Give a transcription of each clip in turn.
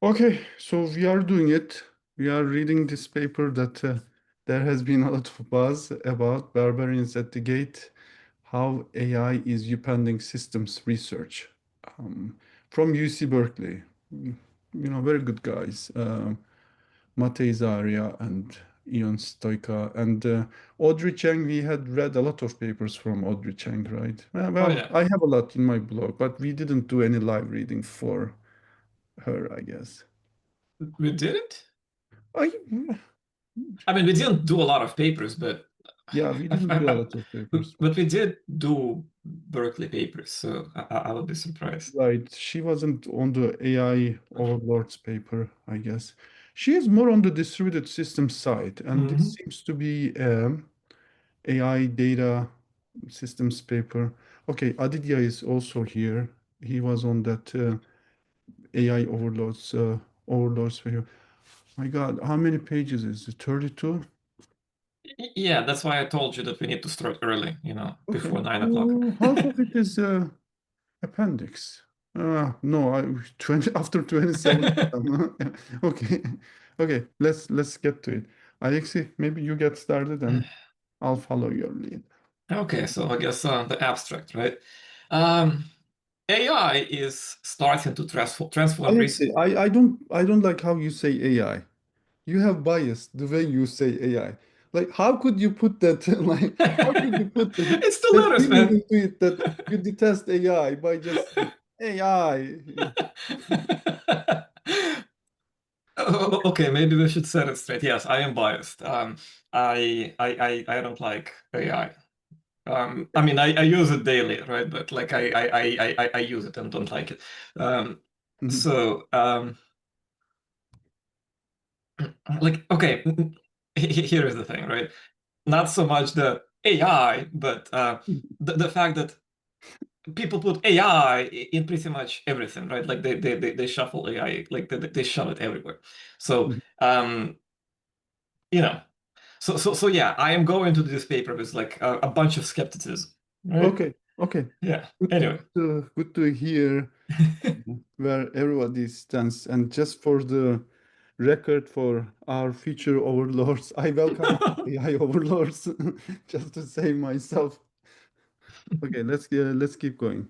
Okay, so we are doing it. We are reading this paper that there has been a lot of buzz about Barbarians at the Gate, how AI is upending systems research um, from UC Berkeley. Very good guys. Matei, Zaharia, and Ion Stoica. And Audrey Cheng, we had read a lot of papers from Audrey Cheng, right? Oh Well, yeah, I have a lot in my blog, but we didn't do any live reading for her, I guess. we did it. I, I mean, we didn't do a lot of papers, but yeah, we didn't do a lot of papers. but we did do Berkeley papers, so I would be surprised. Right. She wasn't on the AI overlords paper, I guess. She is more on the distributed system side, and this Hmm. seems to be AI data systems paper. Okay, Aditya is also here. He was on that AI overlords paper. My God, how many pages is it? 32? Yeah, that's why I told you that we need to start early, Okay. before 9 o'clock. Half of it is appendix. No, 20 after 27. Okay. Okay, let's get to it. Alexei, maybe you get started and I'll follow your lead. Okay, so I guess the abstract, right? Um, AI is starting to transform Alexei, research. I don't like how you say AI. You have bias the way you say AI. Like how could you put that like how could you put It's the that letters, feeling man. into it that you detest AI by just AI? Okay, maybe we should set it straight. Yes, I am biased. I don't like AI. I mean, I use it daily, right? But like, I use it and don't like it. Um, Mhm. so, like, okay, here is the thing, right? Not so much the AI, but the fact that people put AI in pretty much everything, right? Like they shuffle AI, like they shove it everywhere. So, you know, so yeah, I am going to this paper with like a bunch of skepticism, right? Okay, okay. Yeah. Good, Anyway. good to hear where everybody stands. And just for the record, for our future overlords, I welcome AI overlords, just to save myself. Okay, let's keep going.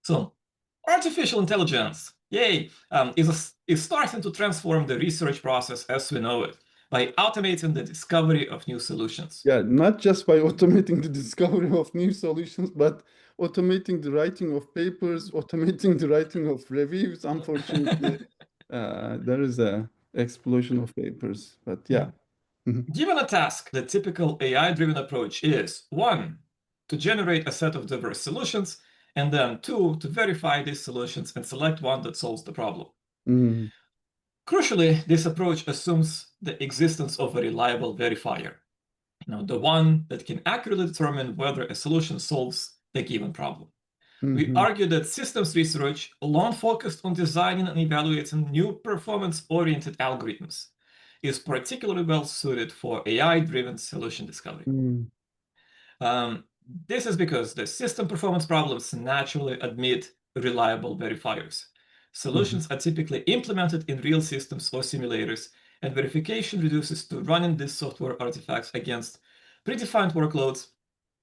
So, artificial intelligence, yay, is starting to transform the research process as we know it by automating the discovery of new solutions. Yeah, not just by automating the discovery of new solutions, but automating the writing of papers, automating the writing of reviews. Unfortunately, there is a explosion of papers. But Yeah. yeah. Mhm. Given a task, the typical AI-driven approach is one, to generate a set of diverse solutions, and then two, to verify these solutions and select one that solves the problem. Mm, Crucially, this approach assumes the existence of a reliable verifier, the one that can accurately determine whether a solution solves the given problem. We mhm, argue that systems research, alone focused on designing and evaluating new performance-oriented algorithms, is particularly well suited for AI-driven solution discovery. mm, Um, this is because the system performance problems naturally admit reliable verifiers. mhm, Solutions are typically implemented in real systems or simulators, and verification reduces to running these software artifacts against predefined workloads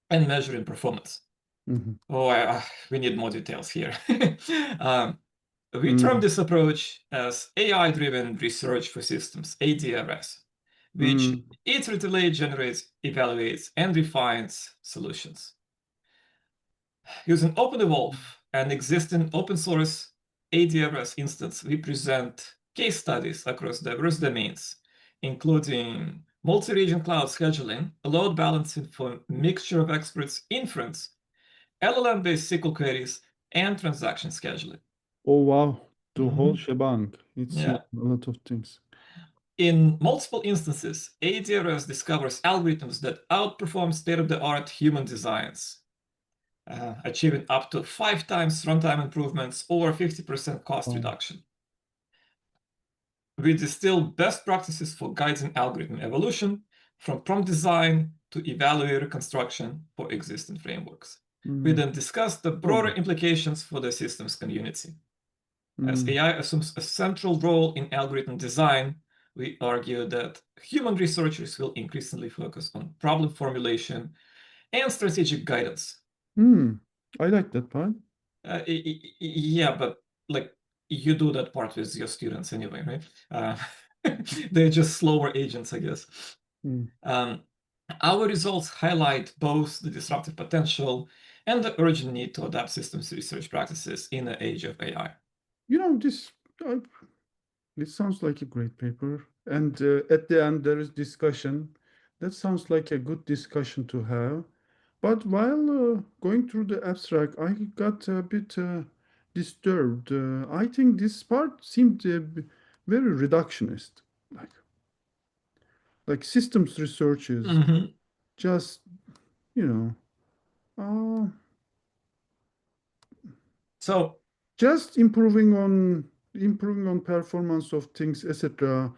and measuring performance. mhm, Oh, we need more details here. um, we term mm, this approach as AI-driven research for systems, ADRS, which mm, iteratively generates, evaluates, and refines solutions. Using OpenEvolve, an existing open source ADRS instance, we present case studies across diverse domains, including multi-region cloud scheduling, load balancing for mixture of experts, inference, LLM-based SQL queries, and transaction scheduling. Oh wow, the whole Mhm. shebang. It's a Yeah. lot of things. In multiple instances, ADRS discovers algorithms that outperform state-of-the-art human designs, achieving up to 5 times runtime improvements or 50% cost Wow. reduction. We distill best practices for guiding algorithm evolution, from prompt design to evaluator construction for existing frameworks. We Mm. then discuss the broader Oh, implications for the systems community. As AI assumes a central role in algorithm design, we argue that human researchers will increasingly focus on problem formulation and strategic guidance. I like that part. Yeah, but like you do that part with your students anyway, right? They're just slower agents, I guess. Our results highlight both the disruptive potential and the urgent need to adapt systems research practices in the age of AI. This sounds like a great paper. And at the end, there is discussion. That sounds like a good discussion to have. But while going through the abstract, I got a bit disturbed. I think this part seemed very reductionist. Like, like systems research is just, you know, uh, So just improving on performance of things, etc.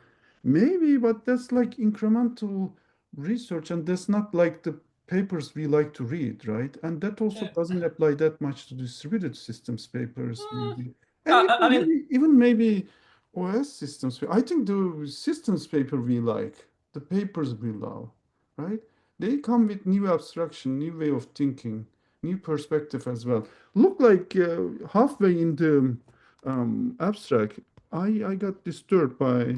Maybe, but that's like incremental research, and that's not like the papers we like to read, right? And that also doesn't apply that much to distributed systems papers, maybe. And even I mean, maybe OS systems. I think the systems paper we like, the papers we love, right? They come with new abstraction, new way of thinking, new perspective as well. Look like halfway in the abstract, I got disturbed by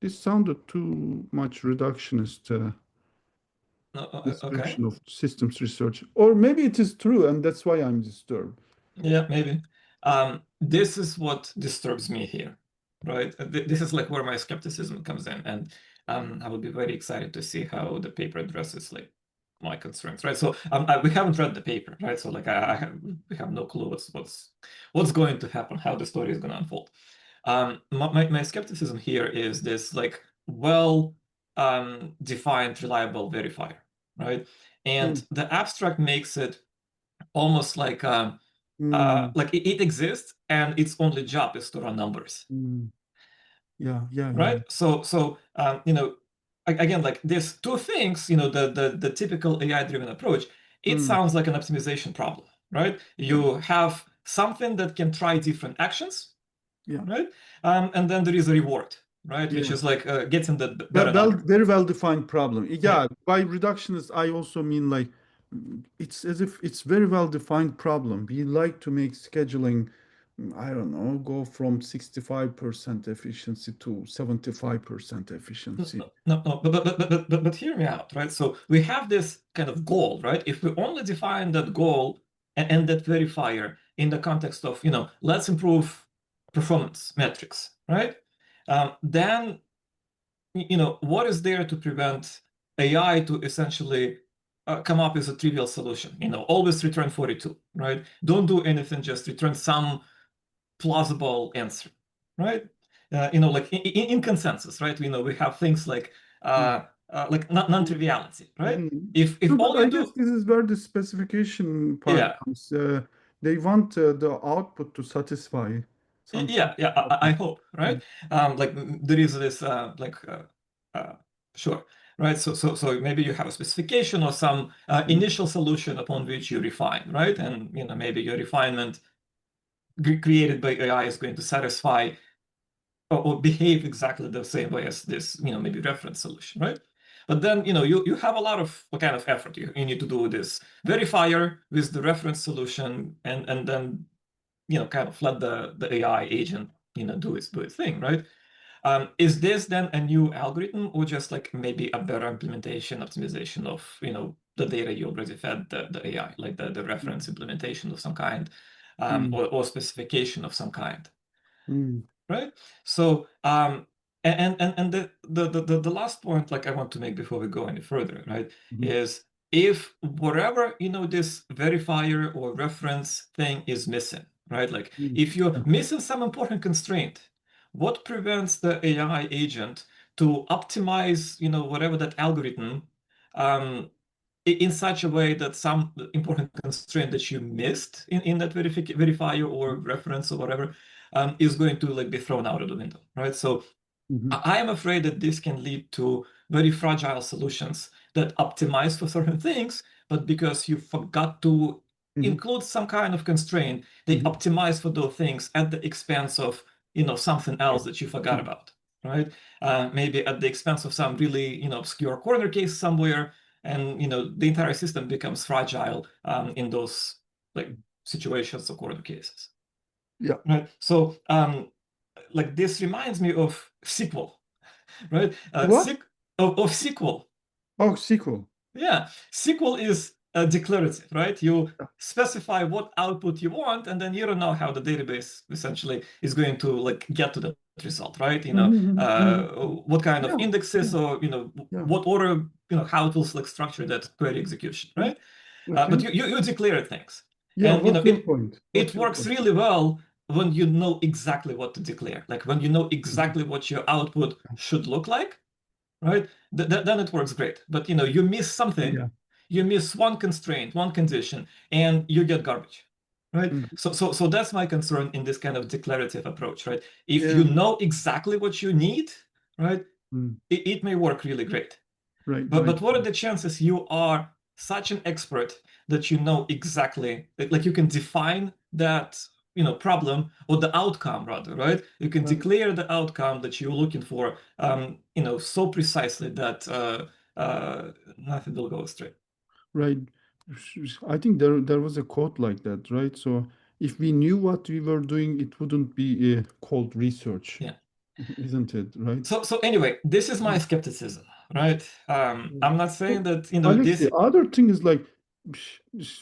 this. Sounded too much reductionist okay. description of systems research, or maybe it is true, and that's why I'm disturbed. Yeah, maybe. This is what disturbs me here, right? This is like where my skepticism comes in, and I would be very excited to see how the paper addresses like my concerns, right? So we haven't read the paper, right? So like we have no clue what's going to happen, how the story is going to unfold. My skepticism here is this like well defined reliable verifier, right? And the abstract makes it almost like it exists and its only job is to run numbers. Yeah. Right? So again, like there's two things, the typical AI-driven approach, it sounds like an optimization problem, right? You have something that can try different actions, Yeah. right? And then there is a reward, right? Which is like getting the better number. Very well defined problem. Yeah, by reductionist, I also mean like it's as if it's very well defined problem. We like to make scheduling, I don't know, go from 65% efficiency to 75% efficiency. No, but hear me out, right? So we have this kind of goal, right? If we only define that goal and that verifier in the context of, let's improve performance metrics, right? Then, what is there to prevent AI to essentially come up with a trivial solution? Always return 42, right? Don't do anything, just return some plausible answer, right? Like in consensus, right? We have things like non-triviality, right? If No, but all I you guess do, this is where the specification part yeah, comes. They want the output to satisfy some sort yeah, of I output. hope, right? Like there is this sure, right? So maybe you have a specification or some initial solution upon which you refine, right? And maybe your refinement created by AI is going to satisfy or behave exactly the same way as this, maybe reference solution, right? But then, you have a lot of what kind of effort you need to do this verifier with the reference solution and then, kind of let the AI agent, do its thing, right? Is this then a new algorithm or just like maybe a better implementation, optimization of, the data you already fed the AI, like the reference implementation of some kind, or specification of some kind? Right? So and the last point like I want to make before we go any further, right, is if whatever this verifier or reference thing is missing, right, like if you're missing some important constraint, what prevents the AI agent to optimize whatever that algorithm in such a way that some important constraint that you missed in that verifier or reference or whatever is going to like be thrown out of the window, right? So I am afraid that this can lead to very fragile solutions that optimize for certain things, but because you forgot to include some kind of constraint. They optimize for those things at the expense of something else that you forgot about, right? Maybe at the expense of some really obscure corner case somewhere, and the entire system becomes fragile in those like situations or corner cases. Yeah. Right. So like this reminds me of SQL, right? What? Of SQL. Oh, SQL. Yeah, SQL is declarative, right? You specify what output you want, and then you don't know how the database essentially is going to like get to that result, right? What kind of Yeah. indexes or Yeah. what order, how it will like structure that query execution, Yeah. right? Okay. But you declare things, Yeah. and What's your point? it What's your works point? really well when you know exactly what to declare, like when you know exactly what your output should look like, right? Then it works great. But you miss something, Yeah. you miss one constraint, one condition, and you get garbage, right? Mhm. So that's my concern in this kind of declarative approach, right? If you Yeah. know exactly what you need, right, Mm. it may work really great. Right. But Right. what are the chances you are such an expert that you know exactly, like you can define that problem or the outcome rather, right? You can Right. declare the outcome that you're looking for, so precisely that nothing will go astray. Right. I think there was a quote like that, right? So if we knew what we were doing, it wouldn't be a cold research, Yeah. isn't it? Right? So anyway, this is my skepticism, right? Mm. I'm not saying So, that Alex, this. the other thing is like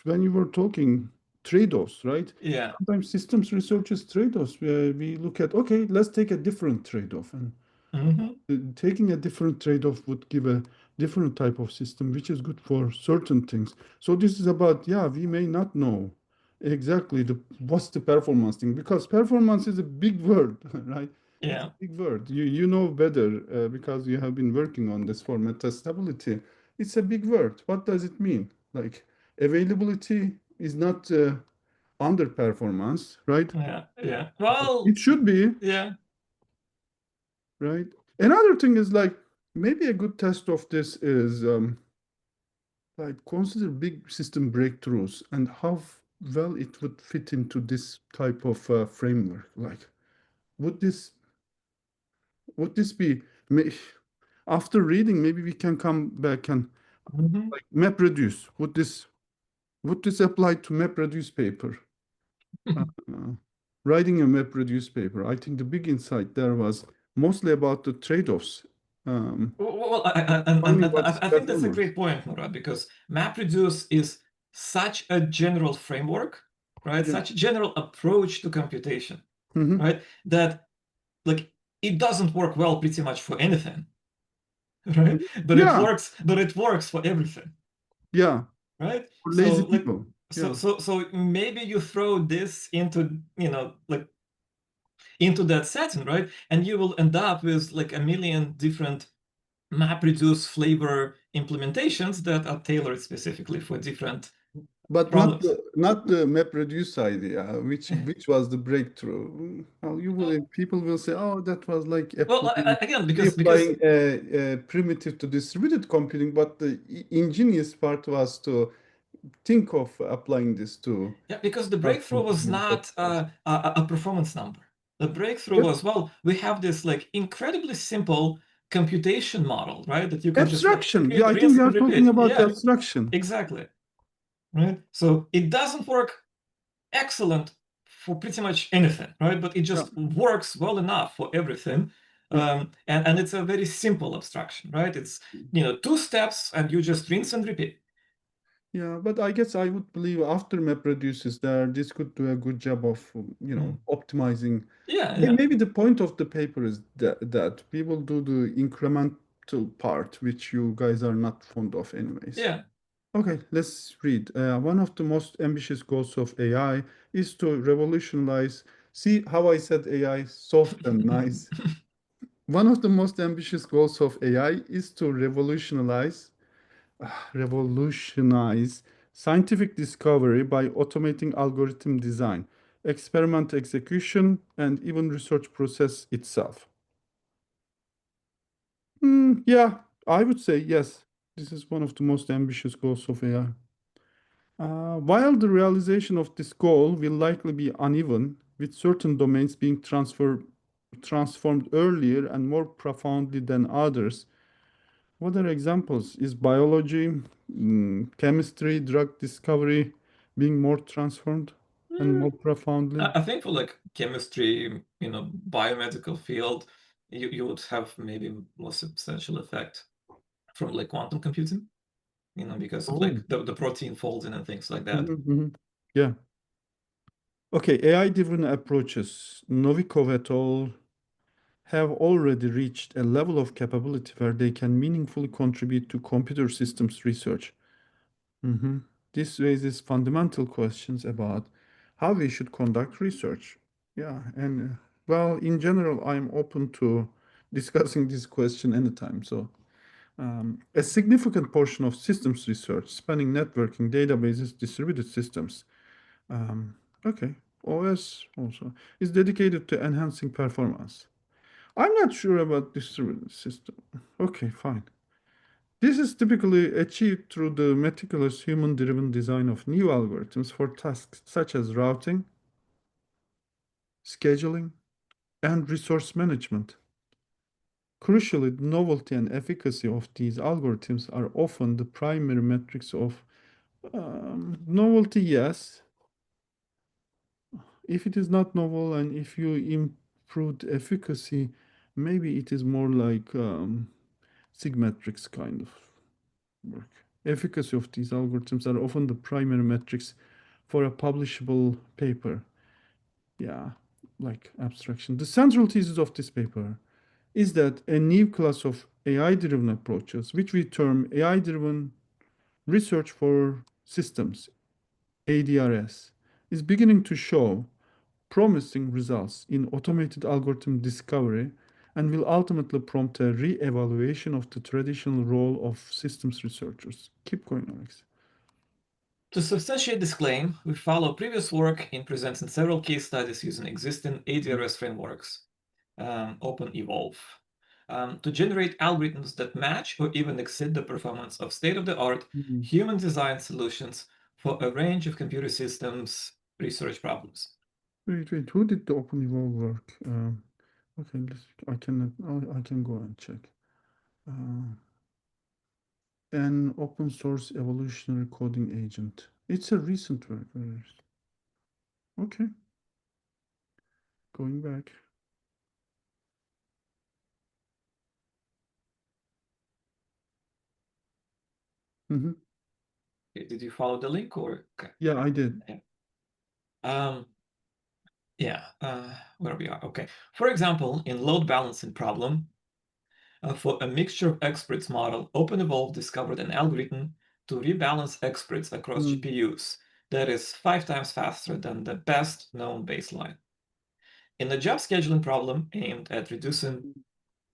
when you were talking trade-offs, right? Yeah. Sometimes systems research is trade-offs where we look at, okay, let's take a different trade-off. And Hmm. taking a different trade-off would give a different type of system, which is good for certain things. So this is about, yeah, we may not know exactly what's the performance thing, because performance is a big word, right? It's a Yeah. big word. You know better because you have been working on this for metastability. It's a big word. What does it mean? Like availability is not underperformance, right? Yeah. Yeah. It Well, should be, yeah. right? Another thing is like maybe a good test of this is like consider big system breakthroughs and how well it would fit into this type of framework. Like, would this would this be may, after reading? Maybe we can come back and Mhm. like map reduce. Would this apply to map reduce paper? Uh, writing a map reduce paper. I think the big insight there was mostly about the trade-offs. Um, Well, and Finding what is I think that's a performance. great point, Murat, because MapReduce is such a general framework, right? Yeah. Such a general approach to computation, Hmm. right? That like it doesn't work well pretty much for anything, right? Yeah. But it works for everything, Yeah. right? For lazy So like people. Yeah. so maybe you throw this into like into that setting, right? And you will end up with like a million different MapReduce flavor implementations that are tailored specifically for different But not problems. the map reduce idea, which was the breakthrough. Well, people will say, oh, that was like Well, applying again, because reapplying a primitive to distributed computing, but the ingenious part was to think of applying this to yeah, because the hard breakthrough was computing. not a performance number. The breakthrough Yeah. was, well, we have this like incredibly simple computation model, right? That you can just like Abstraction. Yeah, repeat, I think rinse, we are and talking repeat. about Yeah, abstraction. exactly. Right. So it doesn't work excellent for pretty much anything, right? But it Yeah. just works well enough for everything. Yeah. And it's a very simple abstraction, right? It's, two steps and you just rinse and repeat. Yeah, but I guess I would believe after map reduces there, this could do a good job of, Mm. optimizing. Yeah, yeah, Maybe the point of the paper is that we will do the incremental part, which you guys are not fond of anyways. yeah. Okay, let's read. One of the most ambitious goals of AI is to revolutionize. See how I said AI soft and nice. One of the most ambitious goals of AI is to revolutionize scientific discovery by automating algorithm design, experiment execution, and even research process itself. Yeah, I would say yes. This is one of the most ambitious goals of AI. While the realization of this goal will likely be uneven, with certain domains being transformed earlier and more profoundly than others, what are examples? Is biology, chemistry, drug discovery being more transformed and more profoundly? I think for like chemistry, biomedical field, you would have maybe more substantial effect from like quantum computing, because of Oh. like the protein folding and things like that. Yeah. Okay, AI-driven approaches, Novikov et al. Have already reached a level of capability where they can meaningfully contribute to computer systems research. Mhm. This raises fundamental questions about how we should conduct research. Yeah, and well, in general, I'm open to discussing this question anytime. So, a significant portion of systems research, spanning networking, databases, distributed systems, um, okay, OS also, is dedicated to enhancing performance. I'm not sure about distributed system. Okay, fine. This is typically achieved through the meticulous human-driven design of new algorithms for tasks such as routing, scheduling, and resource management. Crucially, the novelty and efficacy of these algorithms are often the primary metrics of novelty, yes. If it is not novel and if you improved efficacy, maybe it is more like sigmetrics kind of work. Efficacy of these algorithms are often the primary metrics for a publishable paper. Yeah, like abstraction. The central thesis of this paper is that a new class of AI-driven approaches, which we term AI-driven research for systems, ADRS, is beginning to show promising results in automated algorithm discovery and will ultimately prompt a re-evaluation of the traditional role of systems researchers. Keep going, Alex. To substantiate this claim, we follow previous work in presenting several case studies using existing ADRS frameworks, OpenEvolve, to generate algorithms that match or even exceed the performance of state-of-the-art human-designed solutions for a range of computer systems research problems. Wait, who did the OpenEvolve work? Okay, I can go and check. An open source evolutionary coding agent. It's a recent work. Okay, going back. Mhm. Did you follow the link or? Okay. Yeah, I did. Yeah. Where we are. Okay. For example, in load balancing problem, for a mixture of experts model, OpenEvolve discovered an algorithm to rebalance experts across GPUs that is 5 times faster than the best known baseline. In a job scheduling problem aimed at reducing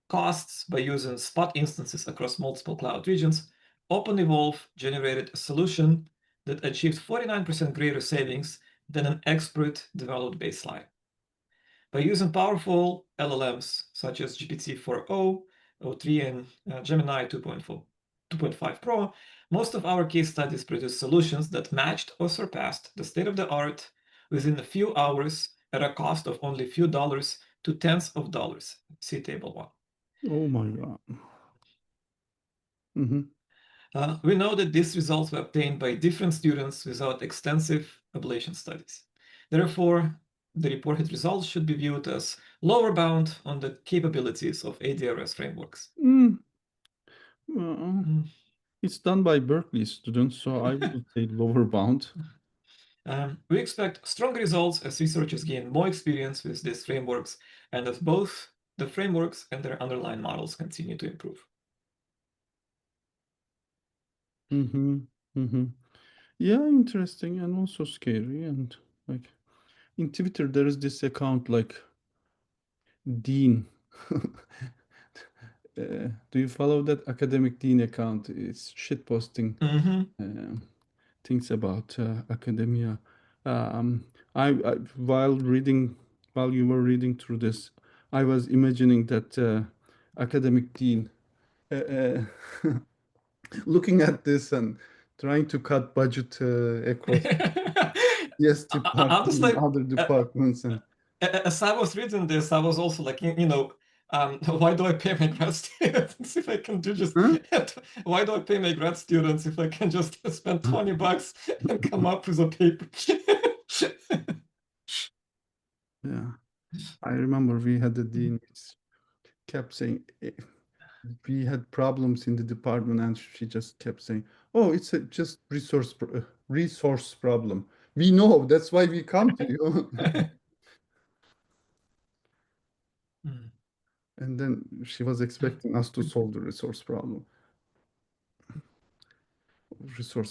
costs by using spot instances across multiple cloud regions, OpenEvolve generated a solution that achieved 49% greater savings than an expert-developed baseline. By using powerful LLMs such as GPT-4o, O3, and Gemini 2.5 Pro, most of our case studies produced solutions that matched or surpassed the state-of-the-art within a few hours at a cost of only a few dollars to tens of dollars. See Table 1. Oh my God. We know that these results were obtained by different students without extensive ablation studies. Therefore, the reported results should be viewed as lower bound on the capabilities of ADRS frameworks. Well, it's done by Berkeley students, so I would say lower bound. We expect strong results as researchers gain more experience with these frameworks and as both the frameworks and their underlying models continue to improve. Yeah, interesting and also scary. And like in Twitter, there is this account like Dean. Do you follow that academic Dean account? It's shit posting things about academia. Um, while while you were reading through this, I was imagining that academic Dean uh, looking at this and trying to cut budget across yes I'm department just and like, other departments and as I was reading this, I was also like, why do I pay my grad students if I can do just, huh? why do I pay my grad students if I can just spend $20 and come up with a paper? Yeah, I remember we had the dean kept saying we had problems in the department and she just kept saying, oh, it's a just resource problem. We know, that's why we come to you. Hmm. And then she was expecting us to solve the resource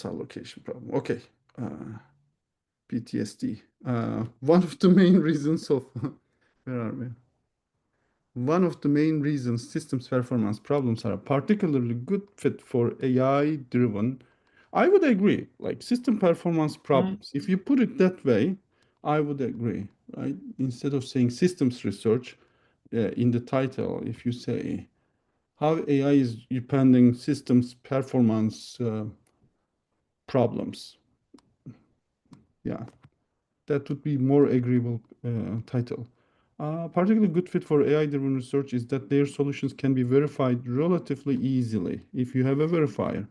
allocation problem. Okay, PTSD. One of the main reasons of, where are we? One of the main reasons systems performance problems are a particularly good fit for AI-driven. I would agree, like system performance problems. If you put it that way, I would agree, right? Instead of saying systems research in the title, if you say how AI is depending systems performance problems, yeah, that would be more agreeable title. Particularly good fit for AI-driven research is that their solutions can be verified relatively easily if you have a verifier.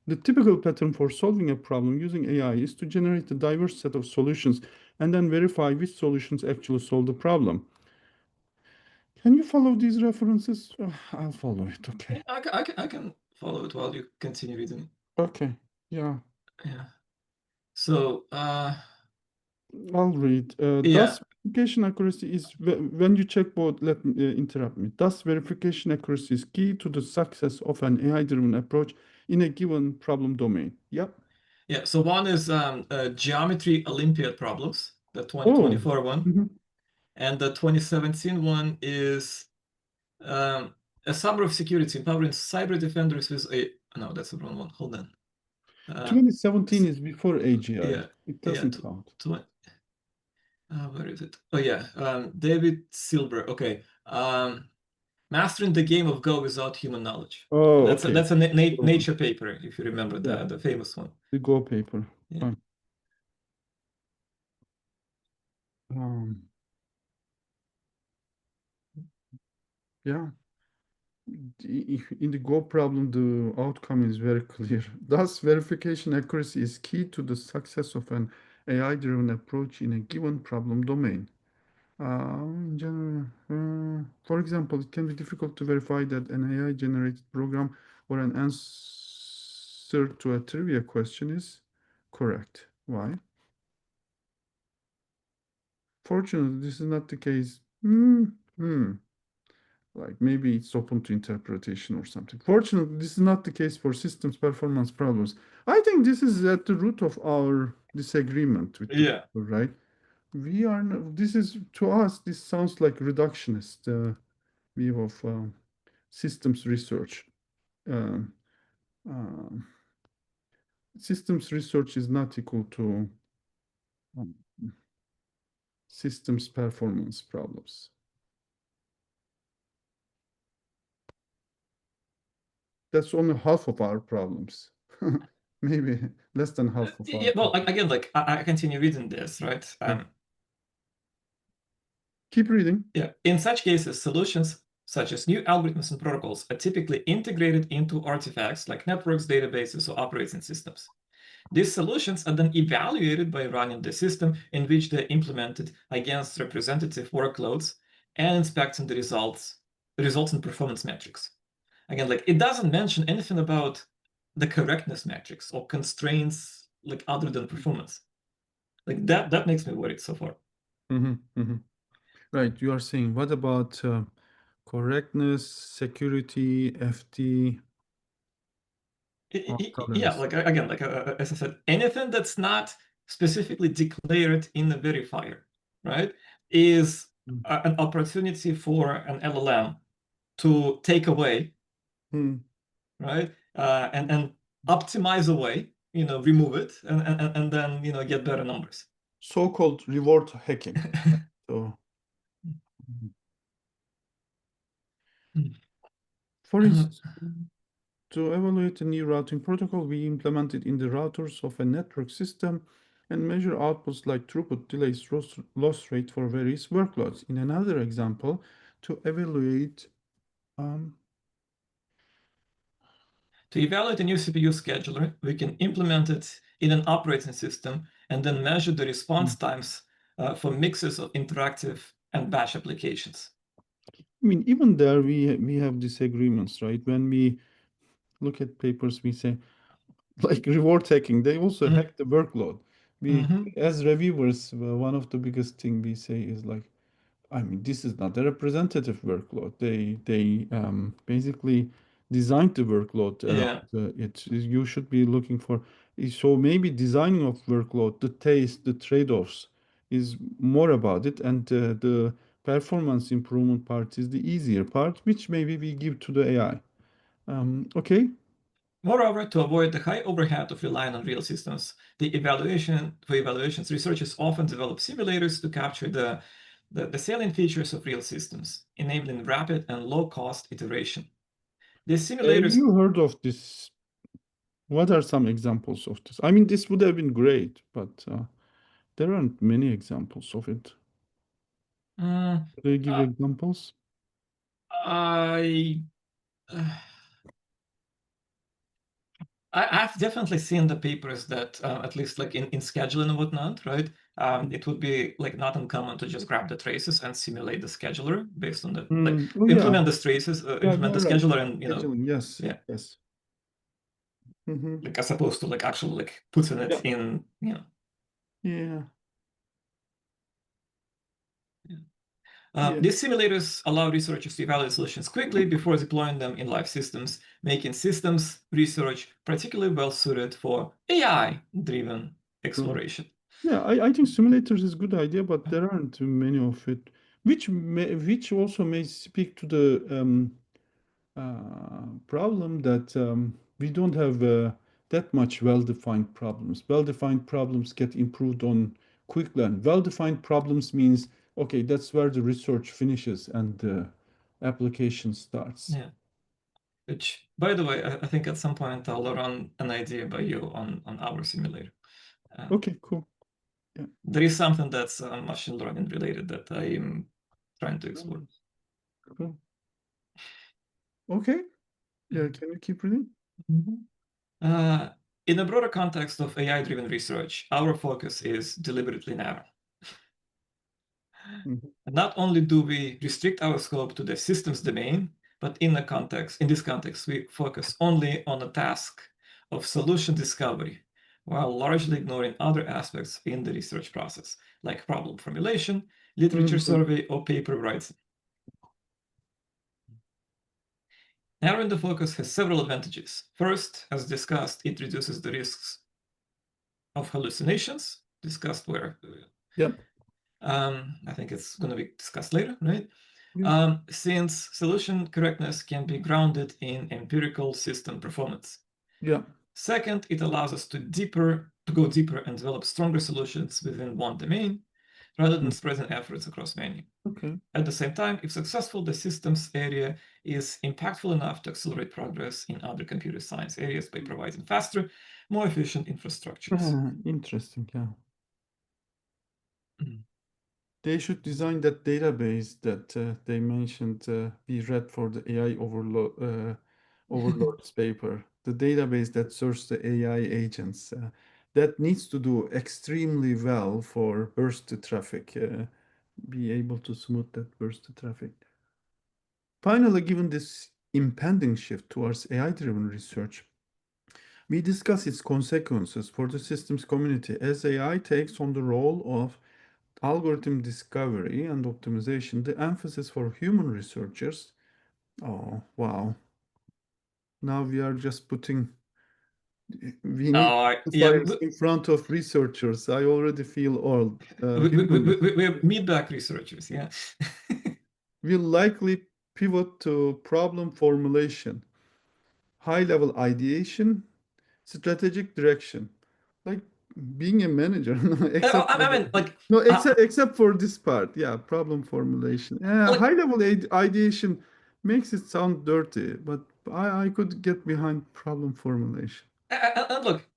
The typical pattern for solving a problem using AI is to generate a diverse set of solutions and then verify which solutions actually solve the problem. Can you follow these references? I'll follow it. Okay. I can follow it while you continue reading. Okay. Yeah. Yeah. So, I'll read. yeah. Thus, verification accuracy is when you check both. Let me interrupt me. Thus, verification accuracy is key to the success of an AI-driven approach in a given problem domain. Yep. Yeah. So one is geometry Olympiad problems, the Oh. 2024 one, Mhm. and the 2017 one is a summary of security empowering cyber defenders with a. No, that's the wrong one. Hold on. 2017 is before AGI. Yeah. It Yeah. doesn't count. Where is it? Oh yeah, David Silber. Okay. Mastering the game of Go without human knowledge. Oh, That's okay. a Nature paper, if you remember Yeah, the famous one. the Go paper. Yeah. Fine. Um, yeah. In the Go problem, the outcome is very clear. Thus, verification accuracy is key to the success of an AI-driven approach in a given problem domain. In general, for example, it can be difficult to verify that an AI-generated program or an answer to a trivia question is correct. Why? Fortunately, this is not the case. Like maybe it's open to interpretation or something. Fortunately, this is not the case for systems performance problems. I think this is at the root of our disagreement with the Yeah. paper, right? We are not, this is to us, this sounds like reductionist view of systems research. Um, um, Systems research is not equal to um, systems performance problems. That's only half of our problems. Maybe less than half of our Yeah. Well, problems. again, like I continue reading this, right? Keep reading. Yeah. In such cases, solutions such as new algorithms and protocols are typically integrated into artifacts like networks, databases, or operating systems. These solutions are then evaluated by running the system in which they're implemented against representative workloads and inspecting the resultant performance metrics. Again, like it doesn't mention anything about the correctness metrics or constraints like other than performance. Like that makes me worried so far. Right, you are saying, what about correctness, security, FT, Yeah, tolerance? like again, like as I said, anything that's not specifically declared in the verifier, right, is an opportunity for an LLM to take away, Hmm. right, and optimize away, remove it, and then get better numbers. So-called reward hacking. So, for instance, To evaluate a new routing protocol, we implement it in the routers of a network system and measure outputs like throughput, delays, loss rate for various workloads. In another example, to evaluate To evaluate a new CPU scheduler, we can implement it in an operating system and then measure the response times for mixes of interactive and batch applications. I mean, even there we have disagreements, right? When we look at papers, we say like reward hacking, they also hack the workload. We, as reviewers, one of the biggest thing we say is like, I mean, this is not a representative workload. They basically designed the workload around Yeah. it. You should be looking for. So maybe designing of workload, the taste, the trade-offs is more about it, and the performance improvement part is the easier part, which maybe we give to the AI. Okay. Moreover, to avoid the high overhead of relying on real systems, for evaluations, researchers often develop simulators to capture the salient features of real systems, enabling rapid and low-cost iteration. These simulators. You heard of this? What are some examples of this? I mean, this would have been great, but there aren't many examples of it. Uh, Could you give examples? I I've definitely seen the papers that at least like in scheduling and whatnot, right? It would be like not uncommon to just grab the traces and simulate the scheduler based on the like Oh yeah, implement the traces, yeah, implement the you're right. scheduler, and Scheduling, yes, yeah, yes. Hmm. like as opposed to like actually like putting Yeah, it in, yeah, yeah. These simulators allow researchers to evaluate solutions quickly before deploying them in live systems, making systems research particularly well suited for AI-driven True. exploration. Yeah, I think simulators is a good idea, but there aren't too many of it, which also may speak to the problem that we don't have that much well-defined problems. Well-defined problems get improved on quickly, and well-defined problems means, okay, that's where the research finishes and the application starts. Yeah. Which, by the way, I think at some point I'll run an idea by you on our simulator. Okay, cool. Yeah. There is something that's machine learning related that I am trying to explore. Cool. Okay. Yeah, can you keep reading? In a broader context of AI-driven research, our focus is deliberately narrow. Mhm. Not only do we restrict our scope to the systems domain, but in this context, we focus only on the task of solution discovery, while largely ignoring other aspects in the research process, like problem formulation, literature Mhm. survey, or paper writing. Narrowing the focus has several advantages. First, as discussed, it reduces the risks of hallucinations, discussed where Yeah. I think it's going to be discussed later, right? Yeah. Since solution correctness can be grounded in empirical system performance. Yeah. Second, it allows us to go deeper and develop stronger solutions within one domain rather than spreading efforts across many. Okay. At the same time, if successful, the systems area is impactful enough to accelerate progress in other computer science areas by providing faster, more efficient infrastructures. Interesting. Yeah. Mm. They should design that database that they mentioned we read for the AI overlords paper. The database that serves the AI agents that needs to do extremely well for burst traffic. Be able to smooth that burst traffic. Finally, given this impending shift towards AI-driven research, we discuss its consequences for the systems community as AI takes on the role of algorithm discovery and optimization, the emphasis for human researchers. Oh, wow. Now we are just putting, we need Yeah, fires in front of researchers. I already feel old. Human we're mid-back researchers, yeah. will likely pivot to problem formulation, high level ideation, strategic direction. Like being a manager, except for I mean, like, no, except for this part. Yeah, problem formulation. like High level ideation makes it sound dirty, but I could get behind problem formulation. And look,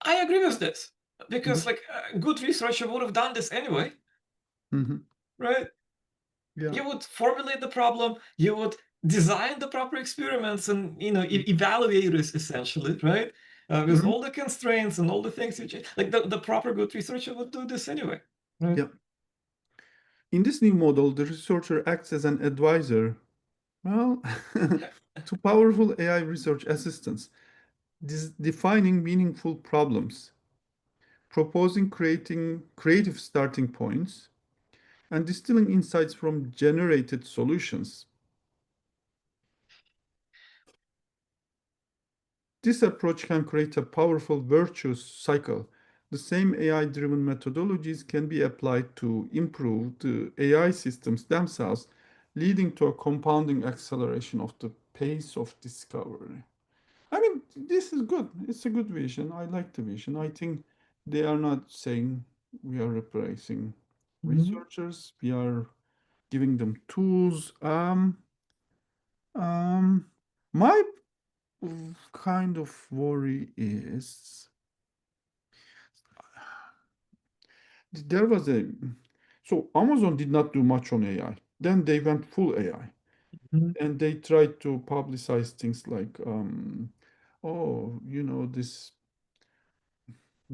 I agree with this Mhm, because like a good researcher would have done this anyway, mhm. right? Yeah. You would formulate the problem, you would design the proper experiments and evaluate it essentially, right? With Mhm. all the constraints and all the things you change. Like the proper good researcher would do this anyway, right? Yeah. In this new model, the researcher acts as an advisor, well, to powerful AI research assistants, defining meaningful problems, proposing creating creative starting points, and distilling insights from generated solutions. This approach can create a powerful virtuous cycle. The same AI-driven methodologies can be applied to improve the AI systems themselves, leading to a compounding acceleration of the pace of discovery. I mean, this is good. It's a good vision. I like the vision. I think they are not saying we are replacing Mhm. researchers. We are giving them tools. Um, my kind of worry is there was a so Amazon did not do much on AI. Then they went full AI Mhm. and they tried to publicize things like oh, this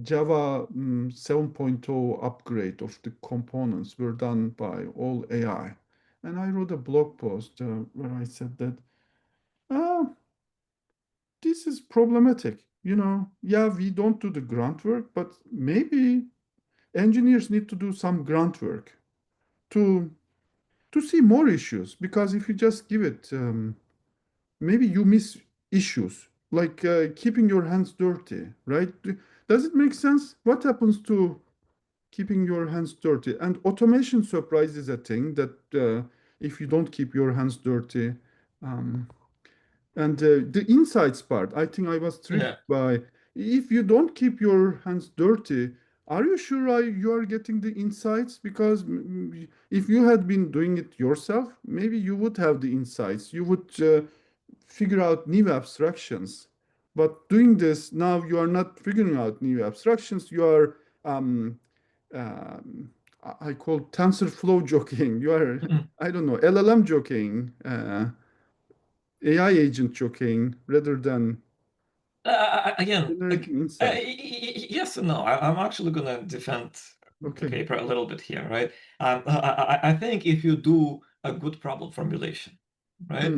Java 7.0 upgrade of the components were done by all AI. And I wrote a blog post where I said that uh, this is problematic. Yeah, we don't do the grunt work, but maybe engineers need to do some grunt work to see more issues. Because if you just give it, maybe you miss issues like keeping your hands dirty, right? Does it make sense? What happens to keeping your hands dirty? And automation surprise is a thing that if you don't keep your hands dirty, um, and the insights part, I think I was tricked Yeah. by if you don't keep your hands dirty, are you sure you are getting the insights? Because if you had been doing it yourself, maybe you would have the insights. You would figure out new abstractions. But doing this now, you are not figuring out new abstractions. You are, um, I call TensorFlow jockeying. You are, Mhm. I don't know, LLM jockeying. AI agent jockeying rather than Again, like generating insight. yes and no. I'm actually gonna defend the Okay. paper a little bit here, right? I think if you do a good problem formulation, right?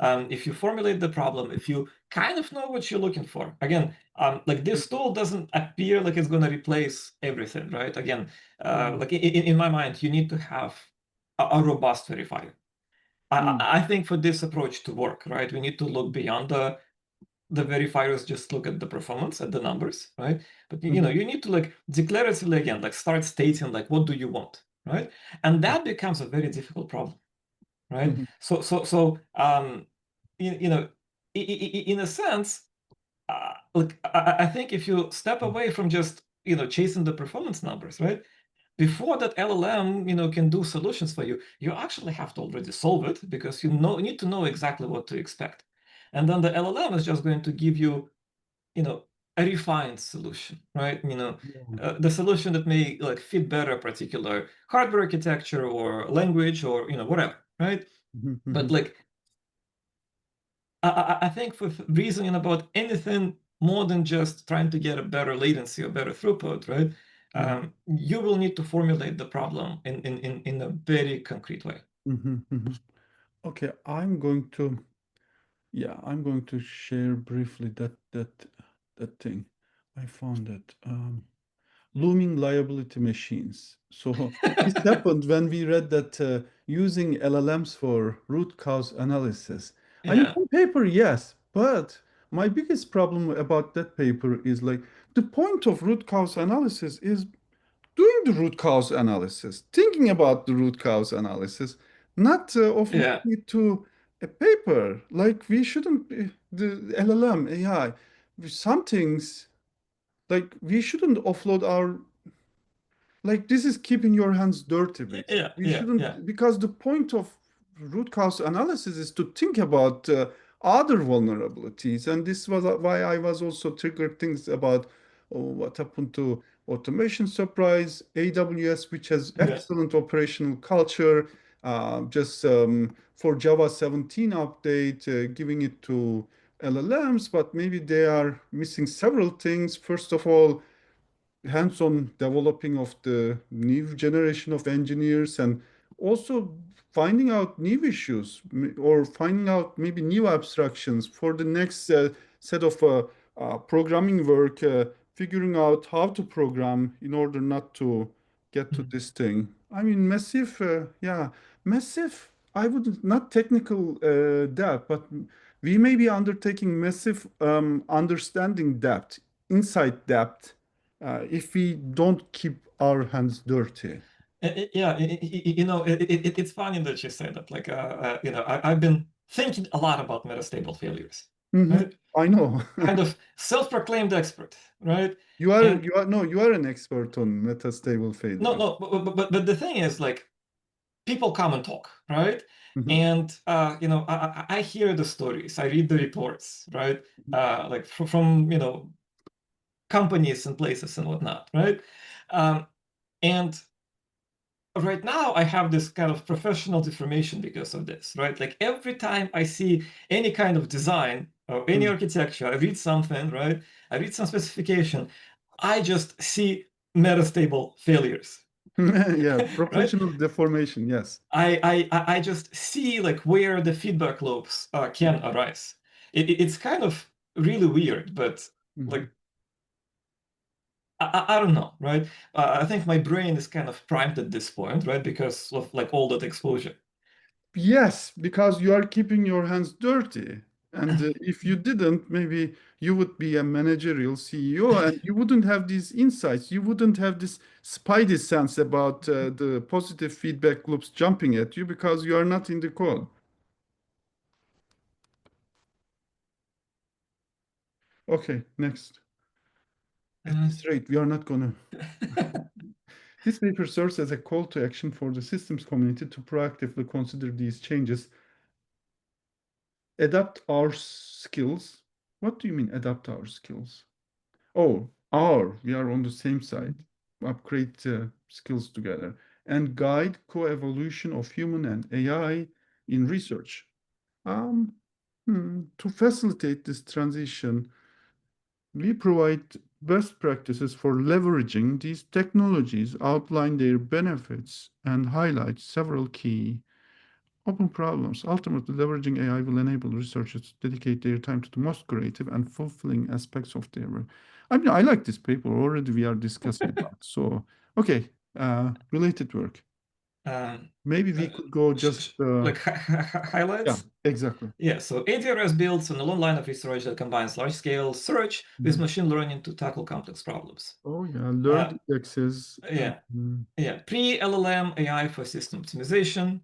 Hmm. If you formulate the problem, if you kind of know what you're looking for, again, like this tool doesn't appear like it's gonna replace everything, right? Again, Yeah. like in my mind, you need to have a robust verifier. Hmm. I think for this approach to work, right, we need to look beyond the verifiers, just look at the performance, at the numbers, right? But Hmm. you need to like declaratively again, like start stating like what do you want, right? And that becomes a very difficult problem, right? Hmm. So in a sense, like I think if you step away from just chasing the performance numbers, right? Before that LLM, can do solutions for you, you actually have to already solve it because you need to know exactly what to expect. And then the LLM is just going to give you, you know, a refined solution, right? Yeah. The solution that may like fit better a particular hardware architecture or language or whatever, right? Mhm, But mhm. like I think for reasoning about anything more than just trying to get a better latency or better throughput, right? Yeah. You will need to formulate the problem in a very concrete way. Mhm, mhm. Okay, I'm going to share briefly that thing. I found that looming liability machines. So this happened when we read that using LLMs for root cause analysis. I mean, Yeah, on paper, yes, but my biggest problem about that paper is like the point of root cause analysis is doing the root cause analysis, thinking about the root cause analysis, not of yeah, leaving it to a paper. Like we shouldn't be, the LLM AI, some things like we shouldn't offload our like this is keeping your hands dirty, basically. yeah, We yeah, yeah. shouldn't because the point of root cause analysis is to think about other vulnerabilities. And this was why I was also triggered things about what happened to automation surprise, AWS, which has Yeah. excellent operational culture, just for Java 17 update, giving it to LLMs, but maybe they are missing several things. First of all, hands-on developing of the new generation of engineers and also finding out new issues or finding out maybe new abstractions for the next set of programming work, figuring out how to program in order not to get to Mm. this thing. I mean, massive, yeah, massive. I wouldn't, not technical depth, but we may be undertaking massive understanding depth, insight depth if we don't keep our hands dirty. Yeah, it's funny that you say that. Like, I've been thinking a lot about metastable failures, Mhm. right? I know. Kind of self-proclaimed expert, right? And You are an expert on metastable no, failures. no, but the thing is, like, people come and talk, right? Mhm. And I hear the stories, I read the reports, right? Like from companies and places and whatnot, right? Um, and right now I have this kind of professional deformation because of this, right? Like every time I see any kind of design or any Mhm. architecture, I read something, right? I read some specification, I just see metastable failures, Yeah, right? professional deformation, yes. I just see like where the feedback loops can arise. It's kind of really weird, but Mhm. like I don't know, right? I think my brain is kind of primed at this point, right? Because of like all that exposure. Yes, because you are keeping your hands dirty. And if you didn't, maybe you would be a managerial CEO and you wouldn't have these insights. You wouldn't have this spidey sense about the positive feedback loops jumping at you because you are not in the code. Okay, next. At Uh, this rate, we are not gonna. This paper serves as a call to action for the systems community to proactively consider these changes, adapt our skills. What do you mean, adapt our skills? Oh, we are on the same side. Upgrade skills together and guide co-evolution of human and AI in research. Um, to facilitate this transition, we provide best practices for leveraging these technologies, outline their benefits, and highlight several key open problems. Ultimately, leveraging AI will enable researchers to dedicate their time to the most creative and fulfilling aspects of their work. I mean, I like this paper already. We are discussing about. So, okay, related work. um, Maybe we could go just, like yeah, highlights. exactly. Yeah, so ADRS builds an long line of research that combines large-scale search with Mhm. machine learning to tackle complex problems. Oh, yeah, learned Uh, indexes. yeah, yeah, pre-LLM AI for system optimization.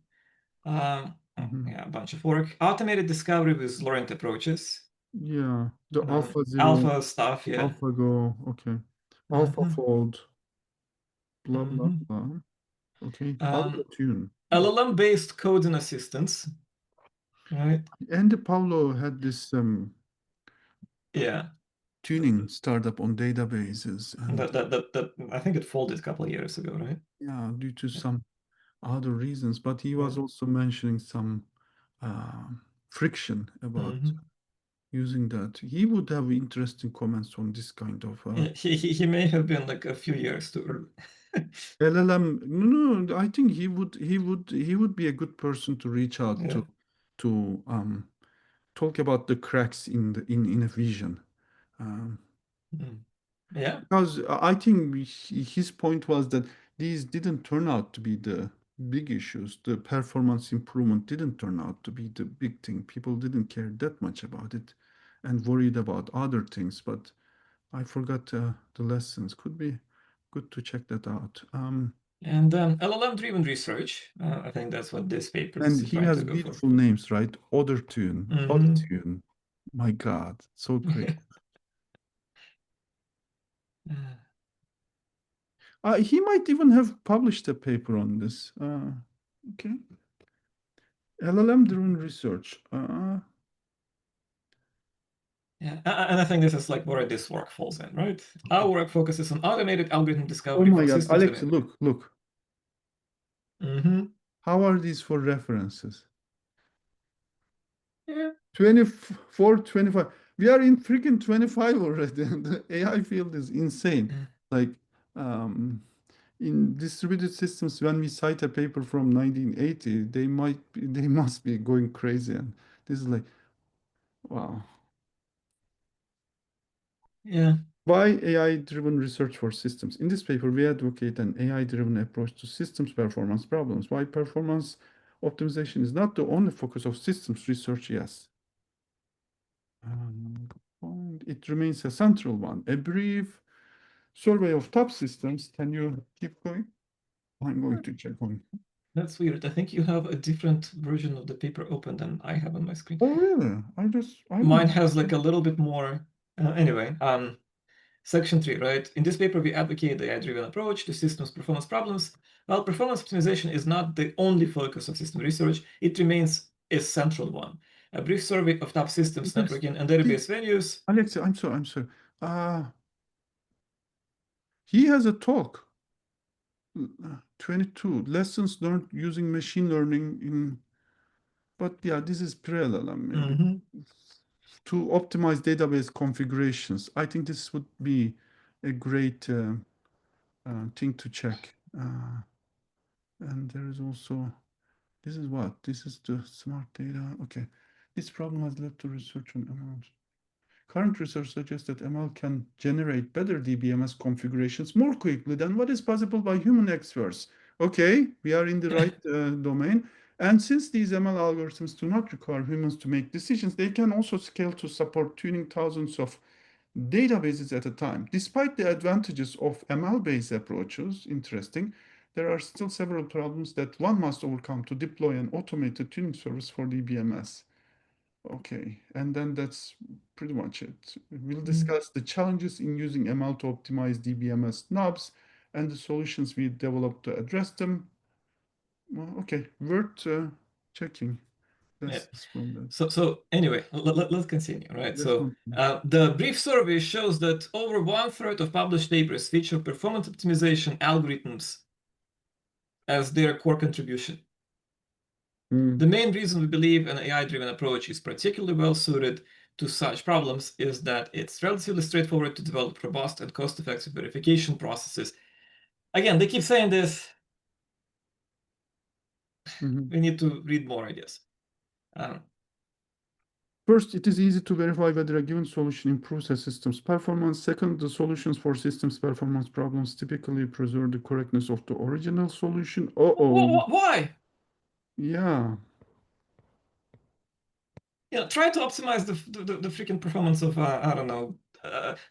Mhm. Yeah, a bunch of work. Automated discovery with Laurent approaches. Yeah, the Alpha Zero, Alpha stuff, yeah. AlphaGo, okay. Mhm, AlphaFold, blah, blah, mhm. blah. Okay, Um, Alpha Tune. LLM-based coding assistance, right? And Pablo had this Yeah, tuning startup on databases, and that I think it folded a couple of years ago, right? yeah, due to some other reasons. But he Yeah. was also mentioning some uh, friction about Mhm. using that. He would have interesting comments on this kind of Yeah, he may have been like a few years too early. LLM. No, no, I think he would be a good person to reach out Yeah. to talk about the cracks in in a vision. Um, Mm. Yeah. Because I think his point was that these didn't turn out to be the big issues. The performance improvement didn't turn out to be the big thing. People didn't care that much about it and worried about other things. But I forgot the lessons. Could be good to check that out. And LLM-driven research, I think that's what this paper And is he trying has to go for. beautiful names, right? Othertune. Hmm. Othertune. My God, so great. He might even have published a paper on this. Okay. LLM-driven research. Yeah, and I think this is like where this work falls in, right? Our work focuses on automated algorithm Oh discovery my for God, systems Alex, domain. look. How are these for references? Yeah. 24, 25. We are in freaking 25 already. And the AI field is insane. Like, in distributed systems, when we cite a paper from 1980, they must be going crazy. And this is like, wow. Yeah. Why AI-driven research for systems? In this paper, we advocate an AI-driven approach to systems performance problems. Why performance optimization is not the only focus of systems research, yes. It remains a central one. A brief survey of top systems. Can you keep going? I'm going to check on. That's weird. I think you have a different version of the paper open than I have on my screen. Oh, really? I don't Mine know. has like a little bit more. Anyway, section 3, right? In this paper, we advocate the AI-driven approach to systems performance problems. While performance optimization is not the only focus of system research, it remains a central one. A brief survey of top systems, Yes. networking, and database venues. Alexia, I'm sorry. He has a talk. 22 lessons learned using machine learning in, but yeah, this is pre-LLM maybe. To optimize database configurations. I think this would be a great thing to check. And there is also, this is what? This is the smart data. Okay. This problem has led to research on ML. Current research suggests that ML can generate better DBMS configurations more quickly than what is possible by human experts. Okay, we are in the right domain. And since these ML algorithms do not require humans to make decisions, they can also scale to support tuning thousands of databases at a time. Despite the advantages of ML-based approaches, interesting, there are still several problems that one must overcome to deploy an automated tuning service for DBMS. Okay, and then that's pretty much it. We'll discuss the challenges in using ML to optimize DBMS knobs and the solutions we developed to address them. Well, okay, worth checking. Yeah. That's from that. So anyway, let's continue, right? Let's So continue. the brief survey shows that over 1/3 of published papers feature performance optimization algorithms as their core contribution. The main reason we believe an AI-driven approach is particularly well suited to such problems is that it's relatively straightforward to develop robust and cost-effective verification processes. Again, they keep saying this. We need to read more, I guess. First, it is easy to verify whether a given solution improves a system's performance. Second, the solutions for systems performance problems typically preserve the correctness of the original solution. Uh-oh. Why? Yeah. Yeah, try to optimize the freaking performance of I don't know,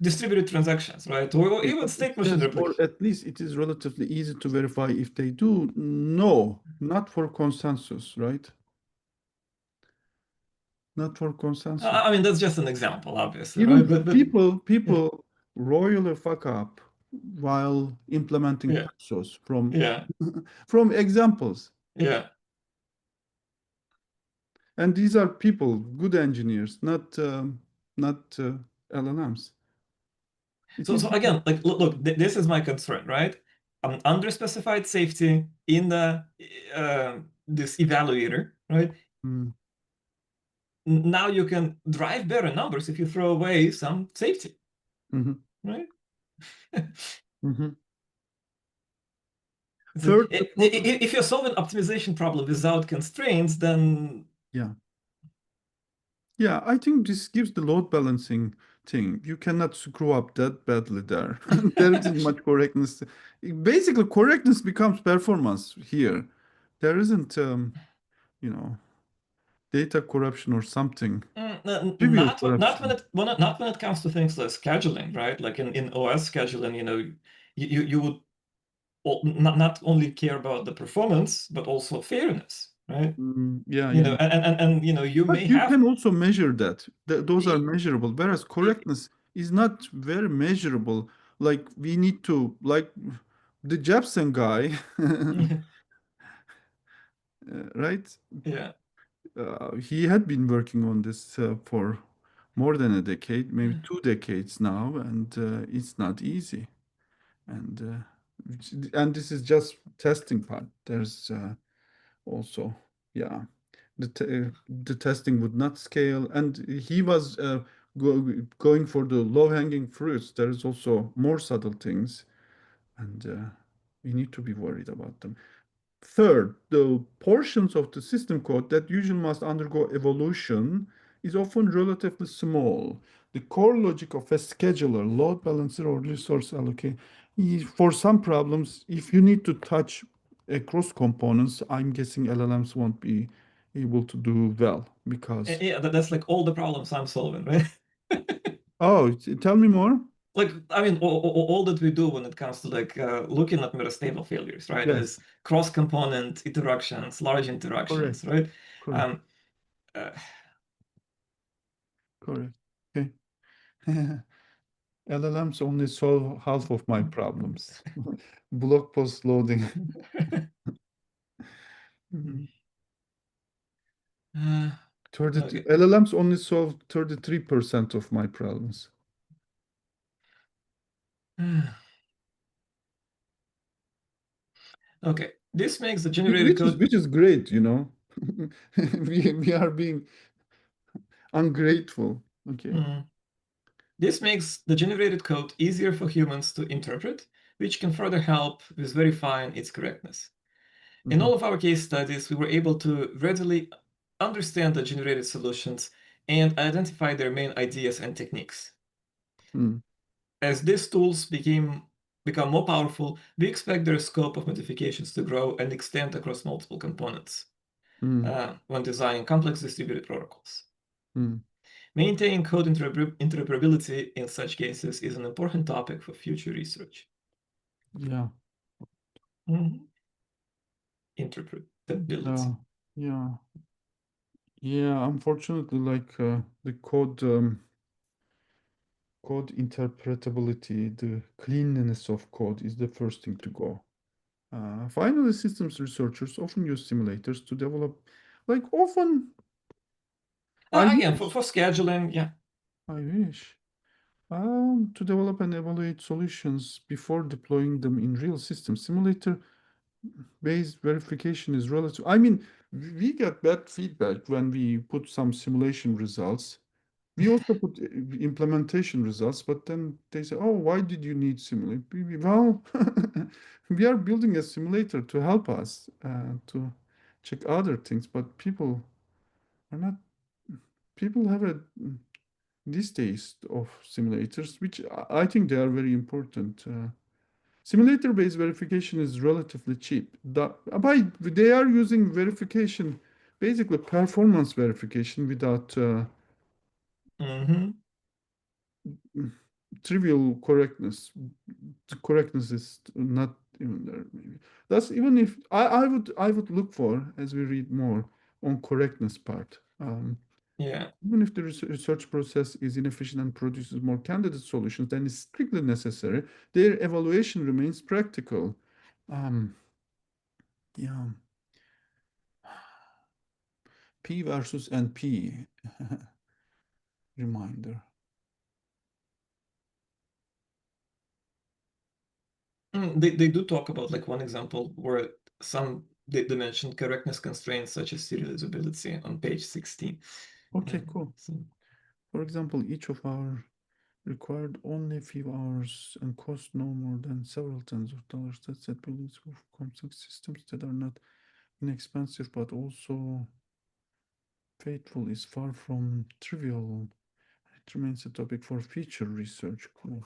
distributed transactions, right? Or even But it state machine says, or replication. at least it is relatively easy to verify if they do. No, not for consensus, right? Not for consensus. I mean, that's just an example, obviously, right? Even But yeah, people royally fuck up while implementing yeah, Paxos from yeah, from examples. yeah. And these are people, good engineers, not LLMs. It So is again, like look, this is my concern, right? Underspecified safety in the this evaluator, right? mm, Now you can drive better numbers if you throw away some safety, mhm, right? mhm. Third, the problem. If you're solving optimization problem without constraints, then Yeah. Yeah, I think this gives the load balancing thing. You cannot screw up that badly there. There isn't much correctness. Basically, correctness becomes performance here. There isn't, you know, data corruption or something. Trivial corruption. not when it comes to things like scheduling, right? Like in OS scheduling, you would not only care about the performance, but also fairness, right? Yeah, yeah. And you But may you have can also measure that. Those are measurable, whereas correctness is not very measurable. Like we need to, like the Jepsen guy, right? yeah. He had been working on this for more than a decade, maybe 2 decades now, and it's not easy. And this is just testing part. There's also, yeah, the testing would not scale, and he was going for the low-hanging fruits. There is also more subtle things, and we need to be worried about them. Third, the portions of the system code that usually must undergo evolution is often relatively small. The core logic of a scheduler, load balancer, or resource allocator, for some problems, if you need to touch across components, I'm guessing LLMs won't be able to do well because. Yeah, that's like all the problems I'm solving, right? Oh, tell me more. Like, I mean, all that we do when it comes to like looking at metastable failures, right, Yes, is cross-component interactions, large interactions, correct, right? correct, Uh, correct. Okay. LLMs only solve half of my problems. Blog post loading. uh, 30, okay. LLMs only solve 33% of my problems. Okay, this makes the generated code. Which is great, you know. We are being ungrateful. Okay. This makes the generated code easier for humans to interpret, which can further help with verifying its correctness. In all of our case studies, we were able to readily understand the generated solutions and identify their main ideas and techniques. As these tools become more powerful, we expect their scope of modifications to grow and extend across multiple components when designing complex distributed protocols. Maintaining code interoperability in such cases is an important topic for future research. Yeah. Interpretability. Yeah. Yeah. Unfortunately, like the code interpretability, the cleanliness of code is the first thing to go. Finally, systems researchers often use simulators to develop, like often. Again, for scheduling, yeah. I wish. To develop and evaluate solutions before deploying them in real systems. Simulator-based verification is relative. I mean, we get bad feedback when we put some simulation results. We also put implementation results, but then they say, "Oh, why did you need simulate?" Well, we are building a simulator to help us to check other things, but people are not. People have a distaste of simulators, which I think they are very important. Simulator-based verification is relatively cheap. They are using verification, basically performance verification without trivial correctness. The correctness is not even there. Maybe that's even if I would look for as we read more on correctness part. Yeah. Even if the research process is inefficient and produces more candidate solutions than is strictly necessary, their evaluation remains practical. Yeah. P versus NP. Reminder. They do talk about like one example where they mentioned correctness constraints such as serializability on page 16. Okay, cool. For example, each of our required only a few hours and cost no more than several tens of dollars. That set buildings for complex systems that are not inexpensive but also faithful is far from trivial. It remains a topic for future research. Cool.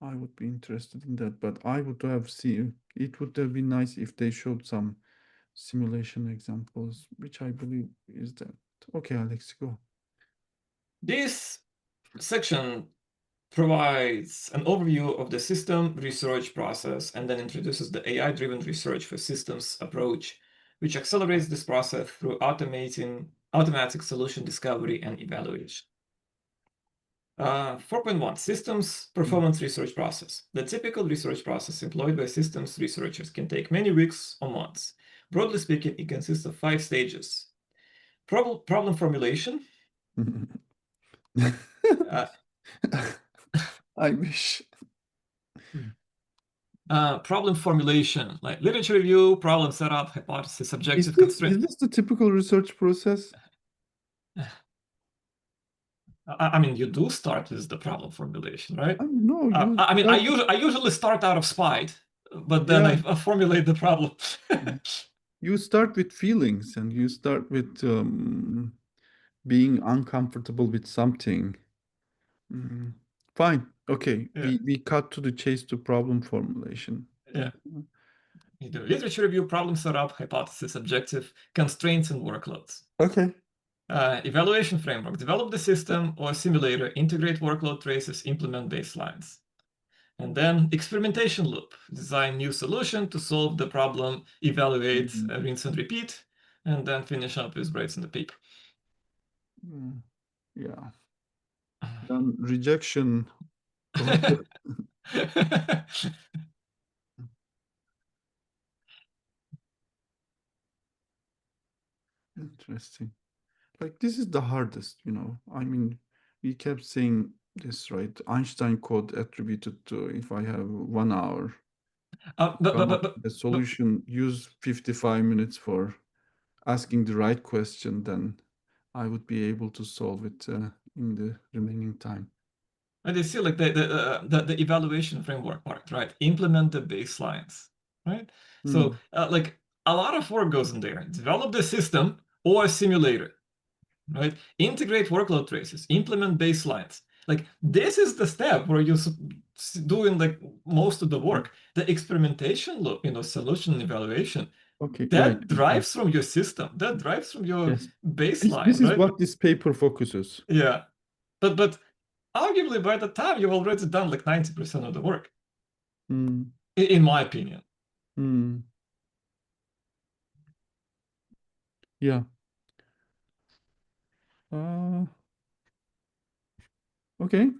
I would be interested in that, but I would have seen it would have been nice if they showed some simulation examples, which I believe is that. Okay, Alex, go. This section provides an overview of the system research process and then introduces the AI-driven research for systems approach, which accelerates this process through automatic solution discovery and evaluation. 4.1 Systems Performance Research Process. The typical research process employed by systems researchers can take many weeks or months. Broadly speaking, it consists of 5 stages. Problem formulation. Uh, I wish. Problem formulation, like literature review, problem setup, hypothesis, Is objective this constraint. the typical research process? I mean, you do start with the problem formulation, right? I don't know. You I mean, start, I usually start out of spite, but then yeah, I formulate the problem. you start with feelings and you start with being uncomfortable with something. Mm, fine. Okay. Yeah, We cut to the chase to problem formulation. yeah. You do literature review, problem setup, hypothesis, objective, constraints, and workloads. Okay. Evaluation framework, develop the system or simulator, integrate workload traces, implement baselines. And then experimentation loop, design new solution to solve the problem, evaluate, Mhm. rinse and repeat, and then finish up with grades in the paper. Mm, yeah. Then rejection process. Interesting. Like this is the hardest, you know. I mean, we kept saying this, right? Einstein code attributed to if I have 1 hour Uh, but, but, come up but, but, with a but solution, use 55 minutes for asking the right question, then I would be able to solve it in the remaining time. you see, like the evaluation framework part, right? Implement the baselines, right? Hmm. So, like a lot of work goes in there. Develop the system or a simulator, right? Integrate workload traces, implement baselines. Like this is the step where you're doing like most of the work. The experimentation loop, solution evaluation, Okay, right. that drives from your system, that drives from your Yes. This baseline, is right? what this paper focuses. Yeah. But arguably by the time you've already done like 90% of the work, Hmm. in my opinion. Hmm. Yeah. Uh, okay.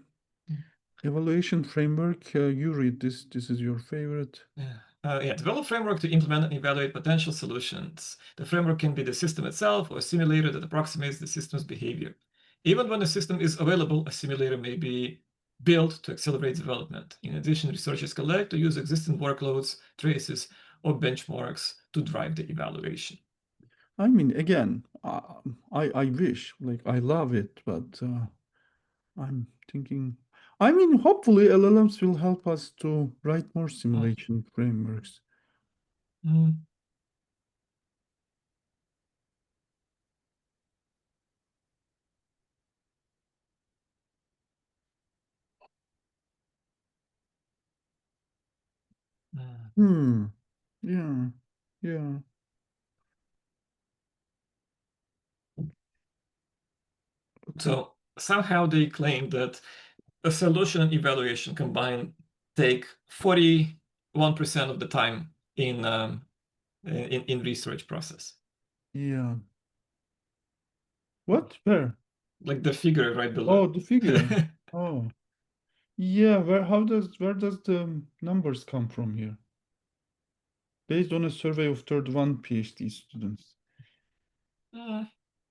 Evaluation framework. You read this. This is your favorite. Yeah, develop framework to implement and evaluate potential solutions. The framework can be the system itself or a simulator that approximates the system's behavior. Even when the system is available, a simulator may be built to accelerate development. In addition, researchers collect or use existing workloads, traces, or benchmarks to drive the evaluation. I mean, again, I wish, like, I love it, but I'm thinking, I mean, hopefully LLMs will help us to write more simulation frameworks. Mm. Mm. Hmm. Yeah. Yeah. So somehow they claim that a solution and evaluation combined take 41% of the time in research process. Yeah. What? Where? Like the figure right below. Oh, the figure. Oh. Yeah, where does the numbers come from here? Based on a survey of 31 PhD students.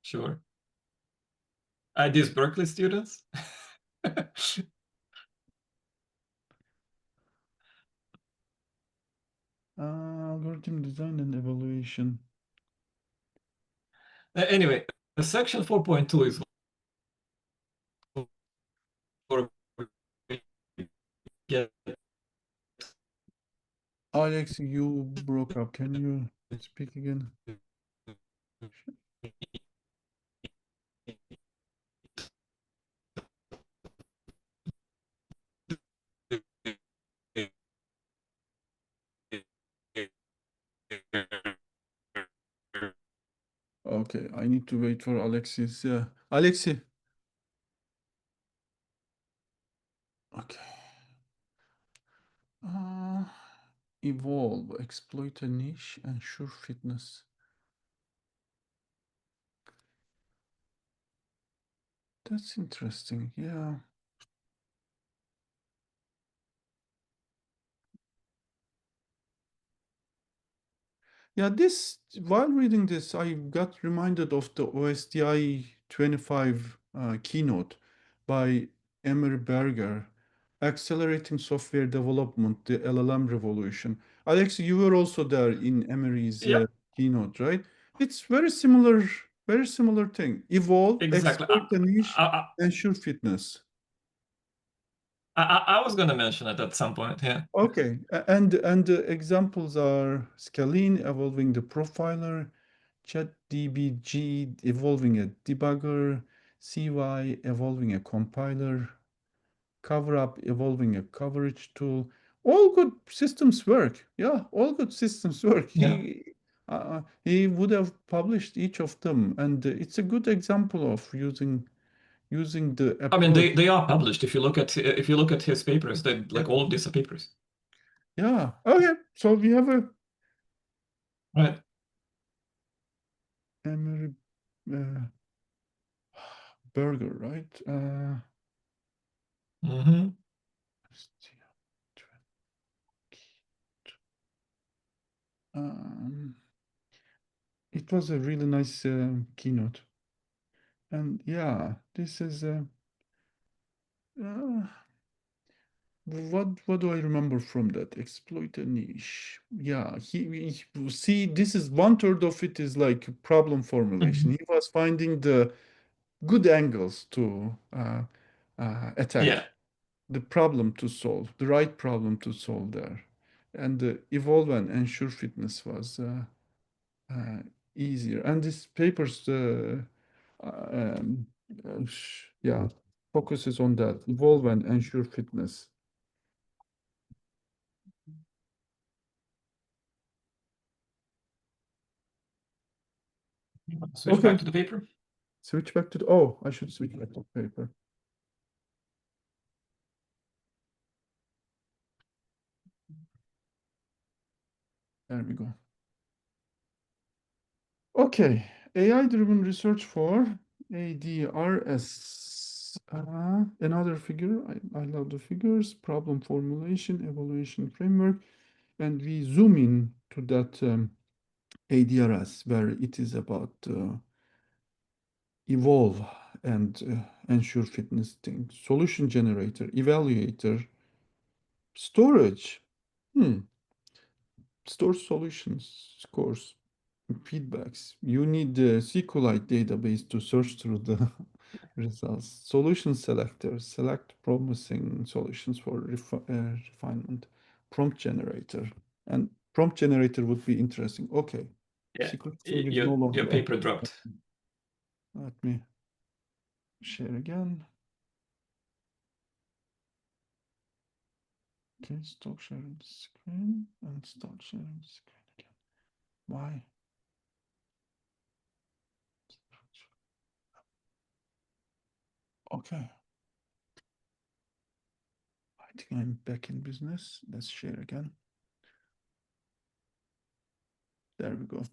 Sure. Are these Berkeley students? Algorithm design and evaluation. Anyway, section 4.2 is where we get Alex, you broke up. Can you speak again? Okay, I need to wait for Alexis. Alexi. Okay. Uh, evolve, exploit a niche, ensure fitness. That's interesting. Yeah. Yeah, this, while reading this, I got reminded of the OSDI 25 keynote, by Emery Berger, Accelerating Software Development, the LLM Revolution. Alex, you were also there in Emery's Yeah, keynote, right? It's very similar thing. Evolve, exactly. exploit a niche, I, ensure fitness. I was going to mention it at some point. Yeah. Okay, and the examples are Scalene evolving the profiler, ChatDBG evolving a debugger, CY evolving a compiler, CoverUp evolving a coverage tool. All good systems work. Yeah, all good systems work. Yeah. He would have published each of them, and it's a good example of using the I mean, approach. they are published. If you look at his papers, they Yeah. like all of these are papers. Yeah. Okay. So we have a Right. Emery burger, right? Mm-hmm. It was a really nice keynote, and yeah, this is uh, what do I remember from that? Exploit a niche. Yeah, see, this is 1/3 of it is like problem formulation. Mhm. He was finding the good angles to attack, Yeah. the problem to solve, the right problem to solve there, and the evolve and ensure fitness was uh, easier. And this paper's um, yeah, focuses on that, evolve and ensure fitness. Switch Okay, back to the paper. switch back to the, oh, I should switch back to paper. There we go. Okay, AI-driven research for ADRS. Another figure, I love the figures, problem formulation, evaluation framework, and we zoom in to that ADRS, where it is about evolve and ensure fitness thing. Solution generator, evaluator, storage. Store solutions, scores, feedbacks. You need the SQLite database to search through the results. Solution selector, select promising solutions for refinement. Prompt generator. And prompt generator would be interesting. Okay. Yeah. Secret thing is no Your longer paper active. dropped. Let me share again. Okay, stop sharing the screen and start sharing the screen again. Why? Okay. I think I'm back in business. Let's share again. There we go.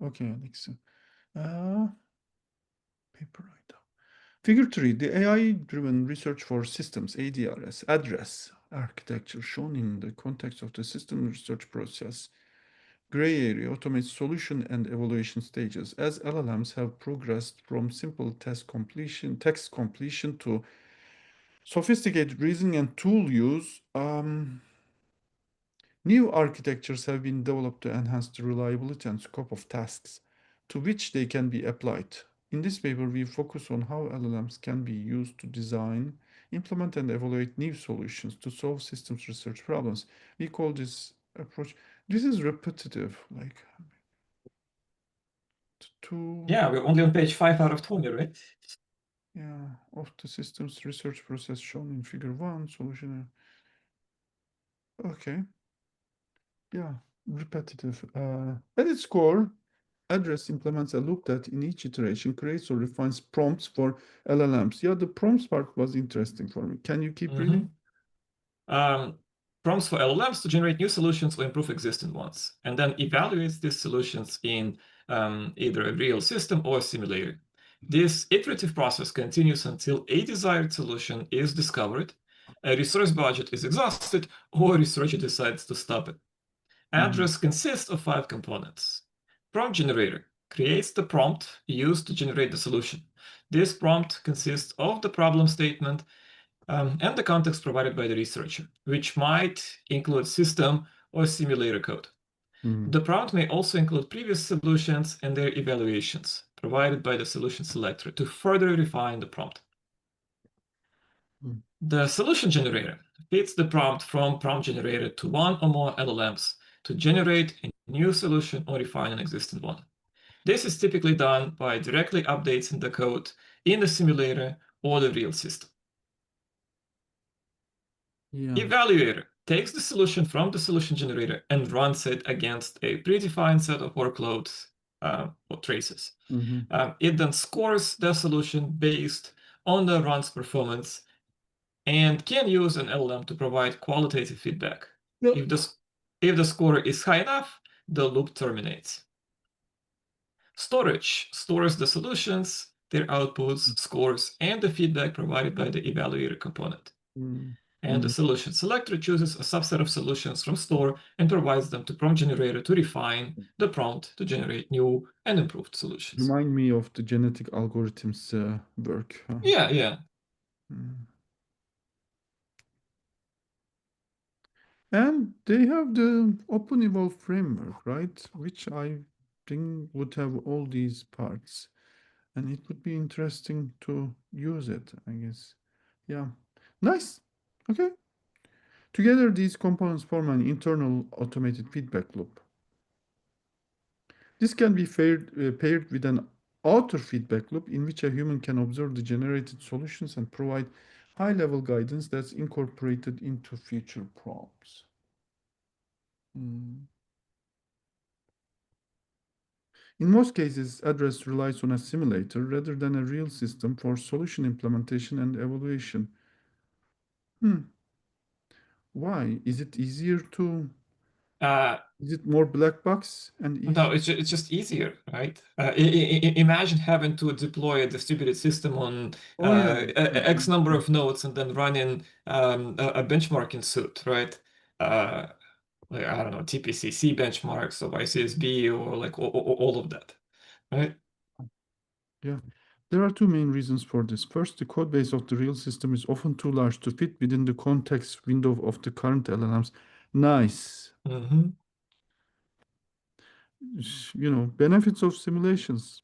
Okay, Alexa. Paper item. Figure 3, the AI-driven research for systems, ADRS, address architecture shown in the context of the system research process. Gray area automates solution and evaluation stages. As LLMs have progressed from simple text completion to sophisticated reasoning and tool use, new architectures have been developed to enhance the reliability and scope of tasks to which they can be applied. In this paper, we focus on how LLMs can be used to design, implement, and evaluate new solutions to solve systems research problems. We call this approach, this is repetitive, like to, Yeah, we're only on page 5 out of 20, right? yeah, of the systems research process shown in figure 1, solution. Okay. Yeah, repetitive. At its core, address implements a loop that in each iteration creates or refines prompts for LLMs. Yeah, the prompts part was interesting for me. Can you keep reading? Prompts for LLMs to generate new solutions or improve existing ones, and then evaluates these solutions in either a real system or a simulator. This iterative process continues until a desired solution is discovered, a resource budget is exhausted, or a researcher decides to stop it. Address consists of 5 components. Prompt generator creates the prompt used to generate the solution. This prompt consists of the problem statement and the context provided by the researcher, which might include system or simulator code. The prompt may also include previous solutions and their evaluations provided by the solution selector to further refine the prompt. The solution generator feeds the prompt from prompt generator to one or more LLMs to generate a new solution or refine an existing one. This is typically done by directly updating the code in the simulator or the real system. Evaluator takes the solution from the solution generator and runs it against a predefined set of workloads or traces. It then scores the solution based on the run's performance and can use an LLM to provide qualitative feedback. If the score is high enough, the loop terminates. Storage stores the solutions, their outputs, scores, and the feedback provided by the evaluator component. And the solution selector chooses a subset of solutions from store and provides them to prompt generator to refine the prompt to generate new and improved solutions. Remind me of the genetic algorithms work. Yeah. And they have the OpenEvolve framework, right? Which I think would have all these parts. And it would be interesting to use it, I guess. Yeah. Nice. Okay. Together, these components form an internal automated feedback loop. This can be paired with an outer feedback loop in which a human can observe the generated solutions and provide high-level guidance that's incorporated into future prompts. In most cases, address relies on a simulator rather than a real system for solution implementation and evaluation. Why? Is it easier to... is it more black box and easier? No, it's just easier, right? Imagine having to deploy a distributed system on X number of nodes and then running a benchmarking suite, right? Like, I don't know, TPCC benchmarks or ICSB or like all of that, right? Yeah. There are two main reasons for this. First, the code base of the real system is often too large to fit within the context window of the current LLMs. Nice. Benefits of simulations.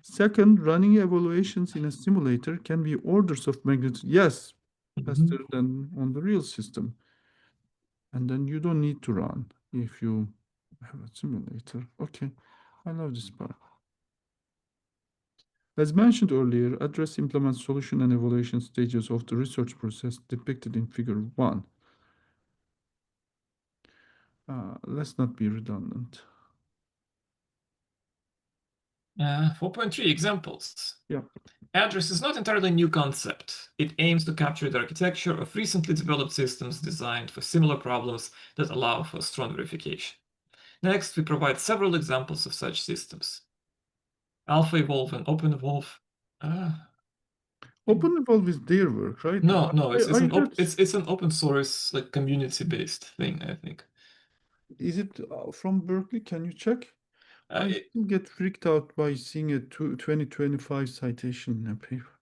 Second, running evaluations in a simulator can be orders of magnitude, yes, faster than on the real system. And then you don't need to run if you have a simulator. Okay, I love this part. As mentioned earlier, address implements solution and evaluation stages of the research process depicted in figure 1. Let's not be redundant. 4.3 examples. Yeah. Address is not entirely a new concept. It aims to capture the architecture of recently developed systems designed for similar problems that allow for strong verification. Next, we provide several examples of such systems. Alpha Evolve and Open Evolve. Open Evolve is their work, right? No, it's an open source, like community-based thing, I think. Is it from Berkeley? Can you check? I still get freaked out by seeing a 2025 citation in a paper.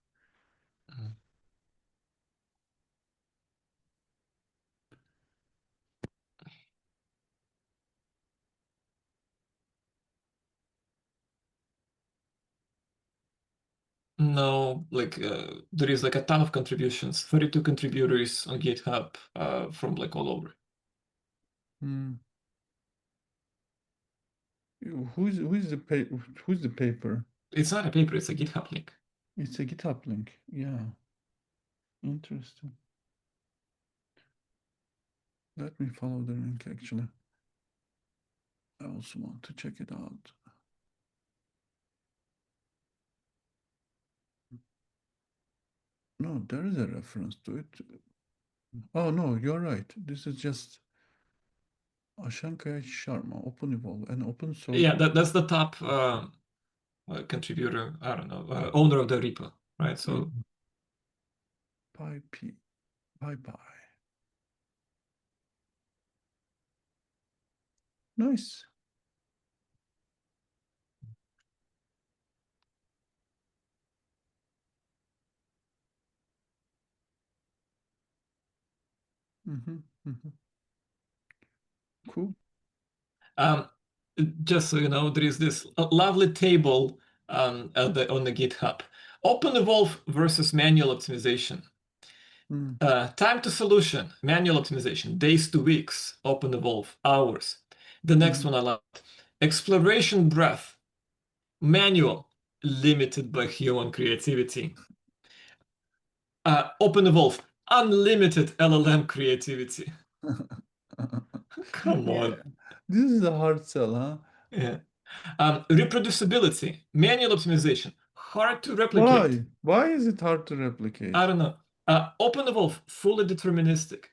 No, like there is like a ton of contributions, 32 contributors on GitHub from like all over. Who's the paper? It's not a paper, it's a GitHub link. It's a GitHub link. Yeah. Interesting. Let me follow the link actually. I also want to check it out. No, there is a reference to it. Oh no, you're right. This is just Ashankaya Sharma, Open Evolve, and open source. Yeah, that's the top contributor, I don't know, owner of the repo, right? So Bye. Nice. Mm-hmm. Mm-hmm. Cool. Um, just so you know, there is this lovely table on the GitHub. OpenEvolve versus manual optimization. Mm, Time to solution, manual optimization, days to weeks, OpenEvolve, hours. The next mhm. one I like. Exploration breadth, manual, limited by human creativity. OpenEvolve, unlimited LLM creativity. Come Yeah. on. This is a hard sell, huh? Yeah. Reproducibility, manual optimization, hard to replicate. Why? Why is it hard to I replicate? don't know. OpenEvolve, fully deterministic.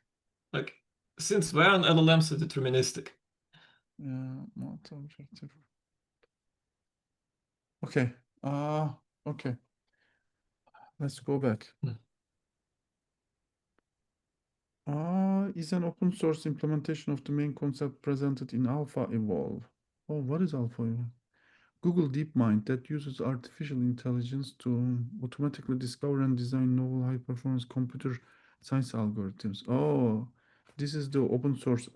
Like, since when LLMs are deterministic? Yeah, not objective. Okay. Okay. Let's go back. Hmm. Is an open source implementation of the main concept presented in Alpha Evolve. Oh, what is Alpha Evolve? Google DeepMind that uses artificial intelligence to automatically discover and design novel high-performance computer science algorithms. Oh, this is the open source.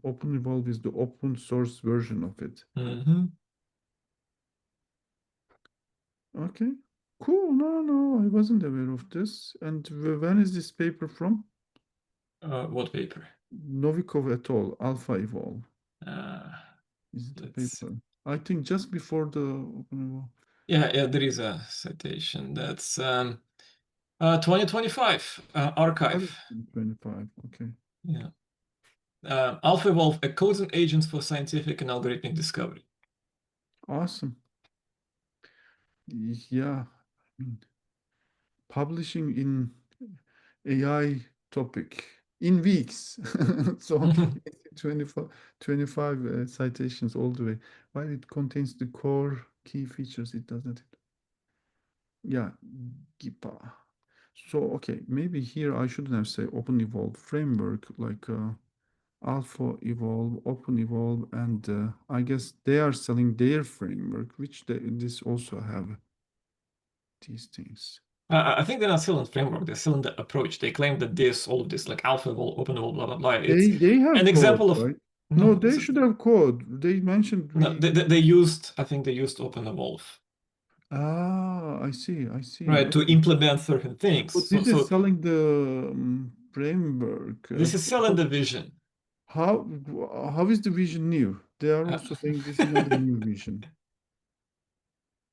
Open Evolve is the open source version of it. Mhm. Okay, cool. No, I wasn't aware of this. And when is this paper from? What paper? Novikov et al. Alpha Evolve. Uh, Is it a let's. paper? I think just before the open evolve. Yeah, there is a citation. That's 2025 What is archive. 25? Okay. Yeah. Alpha Evolve, a codes and agents for scientific and algorithmic discovery. Awesome. Yeah. I mean, publishing in AI topic in weeks. So 25, 25 citations all the way. While it contains the core key features, it doesn't. Yeah, GIPA. So, okay, maybe here I shouldn't have said Open Evolve framework, like Alpha Evolve, Open Evolve, and I guess they are selling their framework, which this also have these things. I think they're not selling framework, they're selling the approach. They claim that all of this, like Alpha Evolve, Open Evolve, blah, blah, blah, it's They have an code, example of. right? No, No, they should have code. They mentioned no, I think they used Open Evolve, I see. right, to Okay. implement certain things. So So, this is so selling the framework. this is selling the vision. How how is the vision new? They are Uh, also saying this is not a new vision,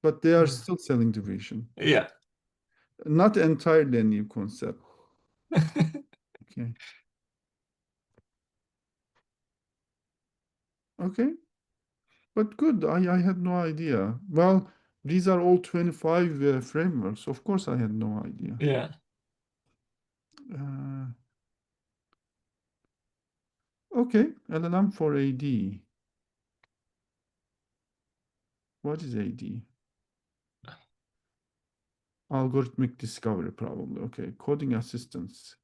but they are still selling the vision. yeah. Not entirely a new concept. Okay. Okay. But good. I had no idea. Well, these are all 25 frameworks. Of course, I had no idea. Yeah. Uh, okay. LLM for AD. What is AD? Algorithmic discovery, probably. Okay. Coding assistance.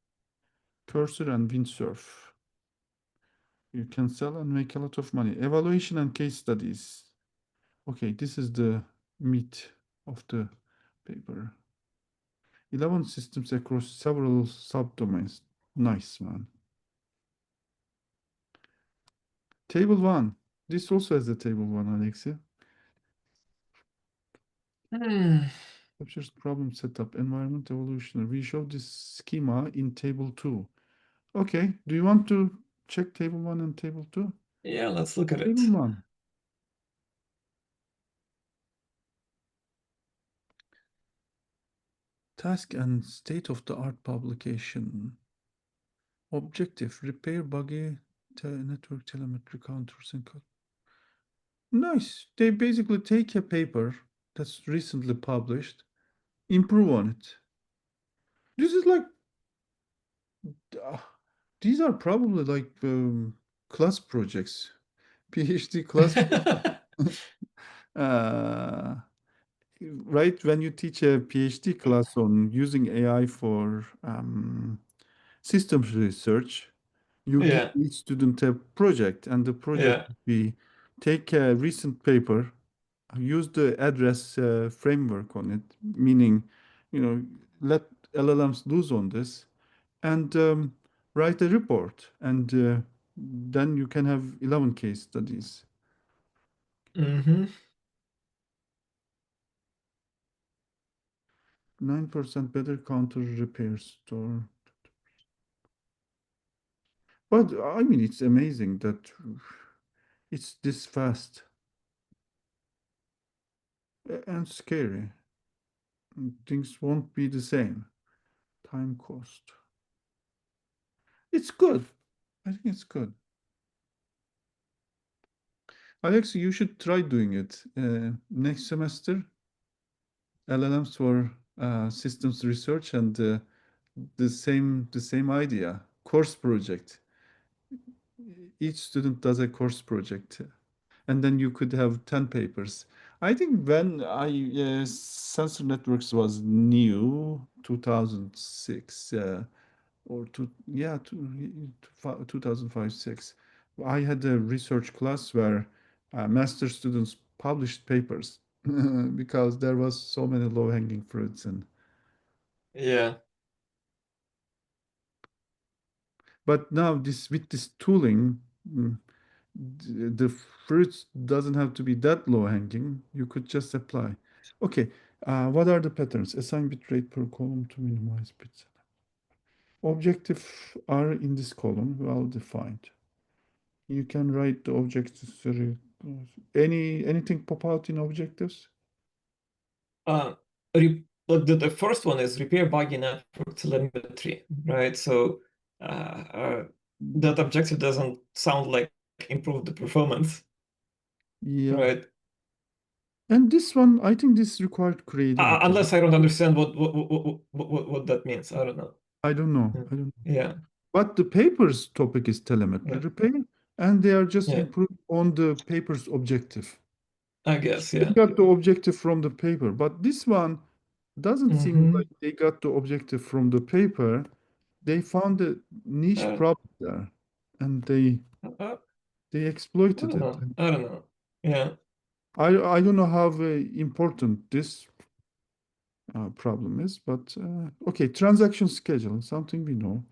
Cursor and windsurf. You can sell and make a lot of money. Evaluation and case studies. Okay, this is the meat of the paper. 11 systems across several subdomains. Nice, man. Table 1. This also has a table 1, Alexia. Hmm. Captures problem setup, environment evolution. We show this schema in table 2. Okay, do you want to check table 1 and table 2? Yeah, let's look at it. Table 1. Task and state-of-the-art publication. Objective, repair buggy network telemetry counters and nice. They basically take a paper that's recently published, improve on it. This is like uh, these are probably like class projects, PhD class. uh, right when you teach a PhD class on using AI for systems research, you give Yeah, each student a project, and the project yeah, would be take a recent paper, use the address framework on it, meaning, let LLMs lose on this, and write a report, and then you can have 11 case studies. Mm-hmm. 9% better counter repair store. But I mean, it's amazing that it's this fast and scary. Things won't be the same. Time cost. It's good. I think it's good. Alex, you should try doing it. Next semester, LLMs for systems research and the same idea. Course project. Each student does a course project, and then you could have 10 papers. I think when sensor networks was new, 2006, or 2005, 6. I had a research class where master students published papers because there was so many low-hanging fruits. Yeah. But now with this tooling, the fruits doesn't have to be that low-hanging. You could just apply. Okay, what are the patterns? Assign bitrate per column to minimize bits. Objective are in this column, well defined. You can write the objectives. Anything pop out in objectives? The first one is repair buggy network telemetry, right? So that objective doesn't sound like improve the performance, Yeah. right? And this one, I think this required creativity. Unless I don't understand what that means. I don't know. I don't know. I don't know. Yeah. But the paper's topic is telemetry Yeah. repair, and they are just Yeah. improving on the paper's objective. I guess, They yeah. got the objective from the paper, but this one doesn't seem like they got the objective from the paper. They found a niche problem there, and they I exploited don't it. know. I don't know. Yeah. I don't know how important this problem is, but okay, transaction scheduling, something we know.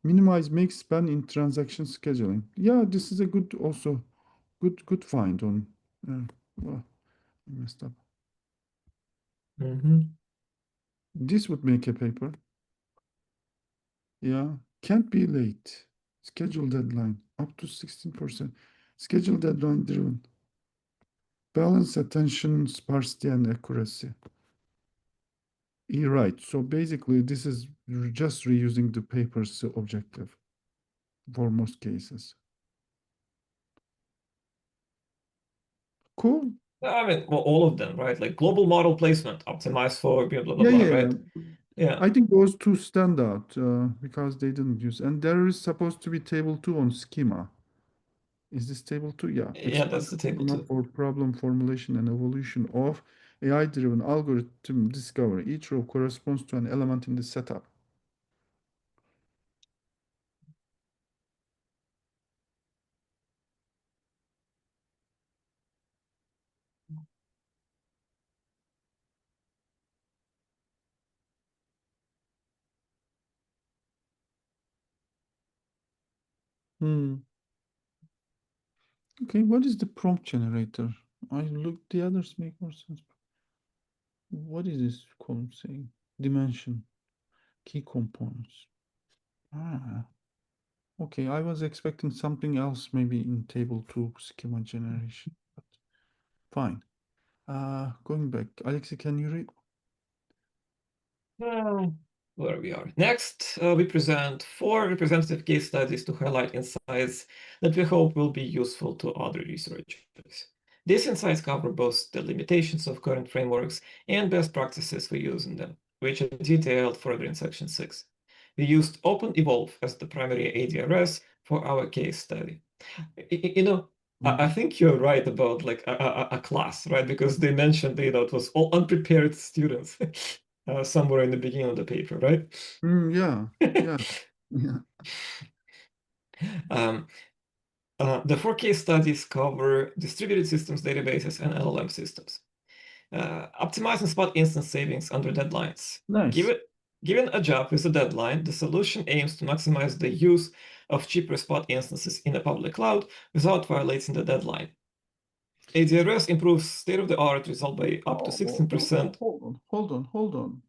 Minimize make span in transaction scheduling. Yeah, this is a good also good find on. Well, I messed up. This would make a paper. Yeah, can't be late. Schedule deadline up to 16%. Schedule deadline driven. Balance attention, sparsity, and accuracy. You're right. So basically, this is just reusing the paper's objective for most cases. Cool. I mean, well, all of them, right? Like global model placement, optimized for blah blah blah, Yeah, blah, yeah, yeah. right? Yeah. I think those two stand out because they didn't use. And there is supposed to be table 2 on schema. Is this table 2? Yeah. Yeah, Expand that's the table schema too. for problem formulation and evolution of AI-driven algorithm discovery. Each row corresponds to an element in the setup. Okay, what is the prompt generator? I look, the others make more sense. What is this column saying? Dimension, key components. Okay, I was expecting something else, maybe in table 2 schema generation, but fine. Going back, Aleksey, can you read? Where we are. Next, we present 4 representative case studies to highlight insights that we hope will be useful to other researchers. These insights cover both the limitations of current frameworks and best practices for using them, which are detailed further in section 6. We used OpenEvolve as the primary ADRS for our case study. I think you're right about like a class, right? Because they mentioned, it was all unprepared students. Somewhere in the beginning of the paper, right? Yeah, yeah, yeah. The 4 case studies cover distributed systems databases and LLM systems. Optimize and spot instance savings under deadlines. Nice. Given a job with a deadline, the solution aims to maximize the use of cheaper spot instances in a public cloud without violating the deadline. ADRS improves state-of-the-art result by up to 16%. Hold on.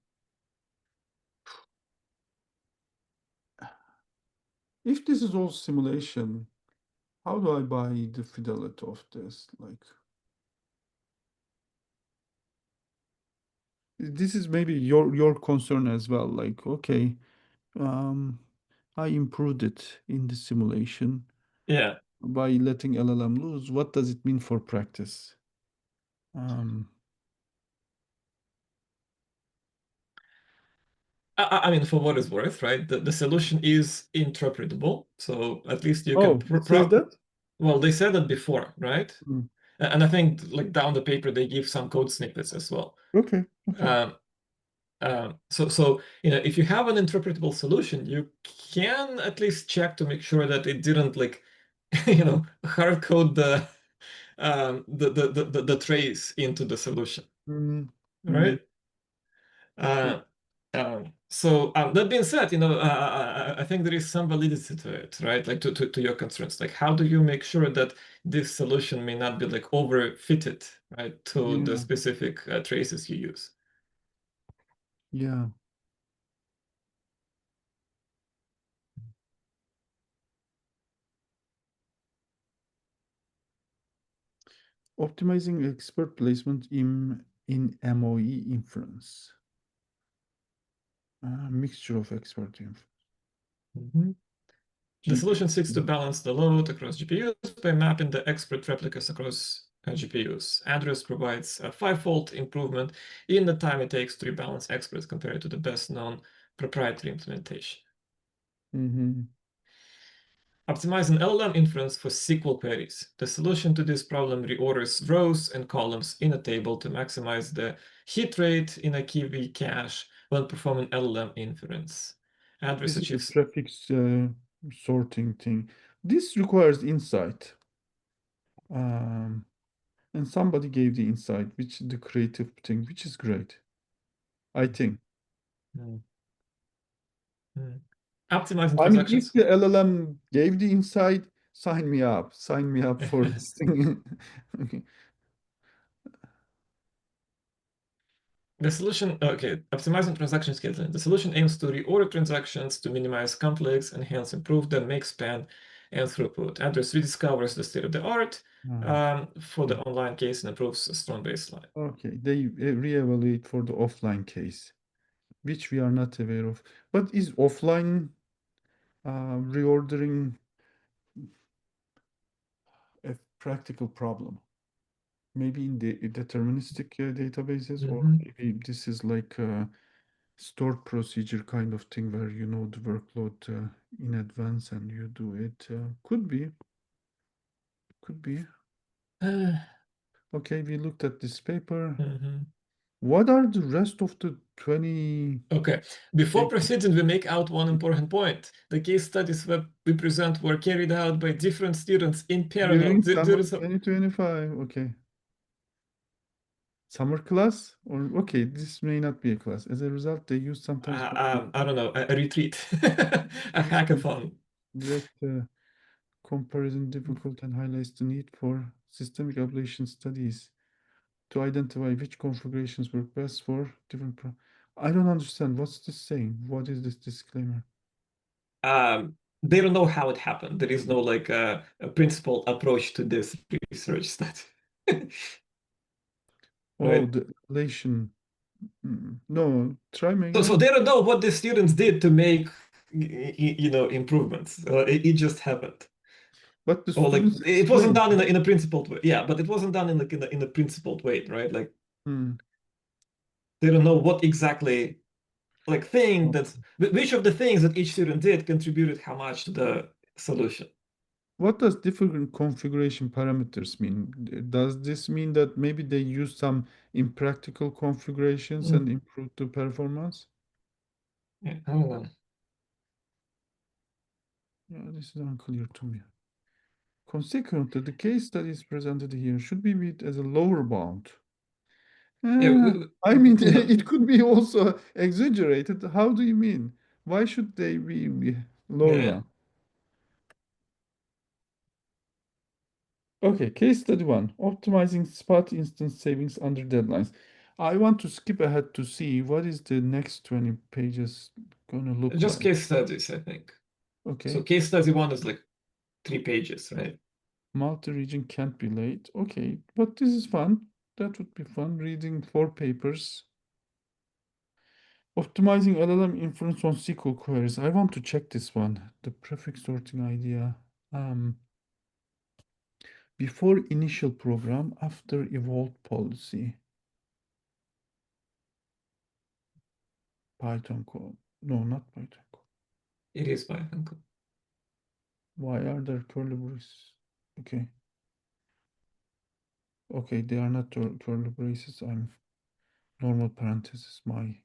If this is all simulation, how do I buy the fidelity of this? Like, this is maybe your concern as well. Like, okay, I improved it in the simulation Yeah. by letting LLM loose. What does it mean for practice? Um, I mean, for what it's worth, right? The solution is interpretable, so at least you can oh, it says that? well, they said that before, right? Mm. And I think like down the paper they give some code snippets as well. Okay. Um, so if you have an interpretable solution, you can at least check to make sure that it didn't like hard code the trace into the solution, Mm, mm, right? Uh, that being said, I think there is some validity to it, right? Like to your concerns, like how do you make sure that this solution may not be like overfitted, right, to the yeah, specific traces you use? yeah. Optimizing expert placement in MOE inference. Mixture of expert info. Mhm. The solution seeks to balance the load across GPUs by mapping the expert replicas across GPUs. Address provides a five-fold improvement in the time it takes to rebalance experts compared to the best known proprietary implementation. Mm-hmm. Optimizing LLM inference for SQL queries. The solution to this problem reorders rows and columns in a table to maximize the hit rate in a key cache when performing LLM inference. Address This is a achieves prefix sorting thing. This requires insight. And somebody gave the insight, which is the creative thing, which is great, I think. Mm. Mm. Optimizing I mean, if transactions. the LLM gave the insight, sign me up. Sign me up for this thing. Okay. The solution, okay, optimizing transaction scheduling. The solution aims to reorder transactions to minimize conflicts and hence improve the make span and throughput. Address rediscovers the state of the art Ah, for the okay. online case and improves a strong baseline. Okay, they reevaluate for the offline case, which we are not aware of. But is offline reordering a practical problem? Maybe in the deterministic databases, or Mhm. maybe this is like a stored procedure kind of thing where you know the workload in advance and you do it. Could be, could be. Okay, we looked at this paper. Mhm. What are the rest of the 20 Okay, before papers proceeding, we make out one important point. The case studies that we present were carried out by different students in parallel. during There summer is a 2025? Okay. Summer class? Or okay, this may not be a class. As a result, they use sometimes I don't know, a retreat, a use some hackathon. direct comparison difficult and highlights the need for systemic ablation studies to identify which configurations work best for different I don't understand. What's this saying? What is this disclaimer? They don't know how it happened. There is no like a principled approach to this research study. Oh, Right? the ablation. No, try me So again. they don't know what the students did to make improvements. It just happened. But the Or like students it wasn't explain. done in a principled way. Yeah, but it wasn't done in a principled way, right? Like Hmm. they don't know what exactly like thing Oh. that's which of the things that each student did contributed how much to the solution. What does different configuration parameters mean? Does this mean that maybe they use some impractical configurations Mm. and improve the performance? Yeah, I don't know. Yeah, this is unclear to me. Consequently, the case studies presented here should be viewed as a lower bound. Yeah, I mean, you know, it could be also exaggerated. How do you mean? Why should they be lower yeah. one? Okay, case study one, optimizing spot instance savings under deadlines. I want to skip ahead to see what is the next 20 pages gonna look Just like. case studies, I think. So Okay, case study one is like 3 pages, right? multi-region can't be late. Okay, but this is fun. That would be fun, reading 4 papers. Optimizing LLM inference on SQL queries. I want to check this one. The prefix sorting idea. Before initial program, after evolved policy. Python code. No, not Python code. It is Python. Why are there curly braces? Okay. Okay, they are not curly braces. I'm normal parenthesis. My.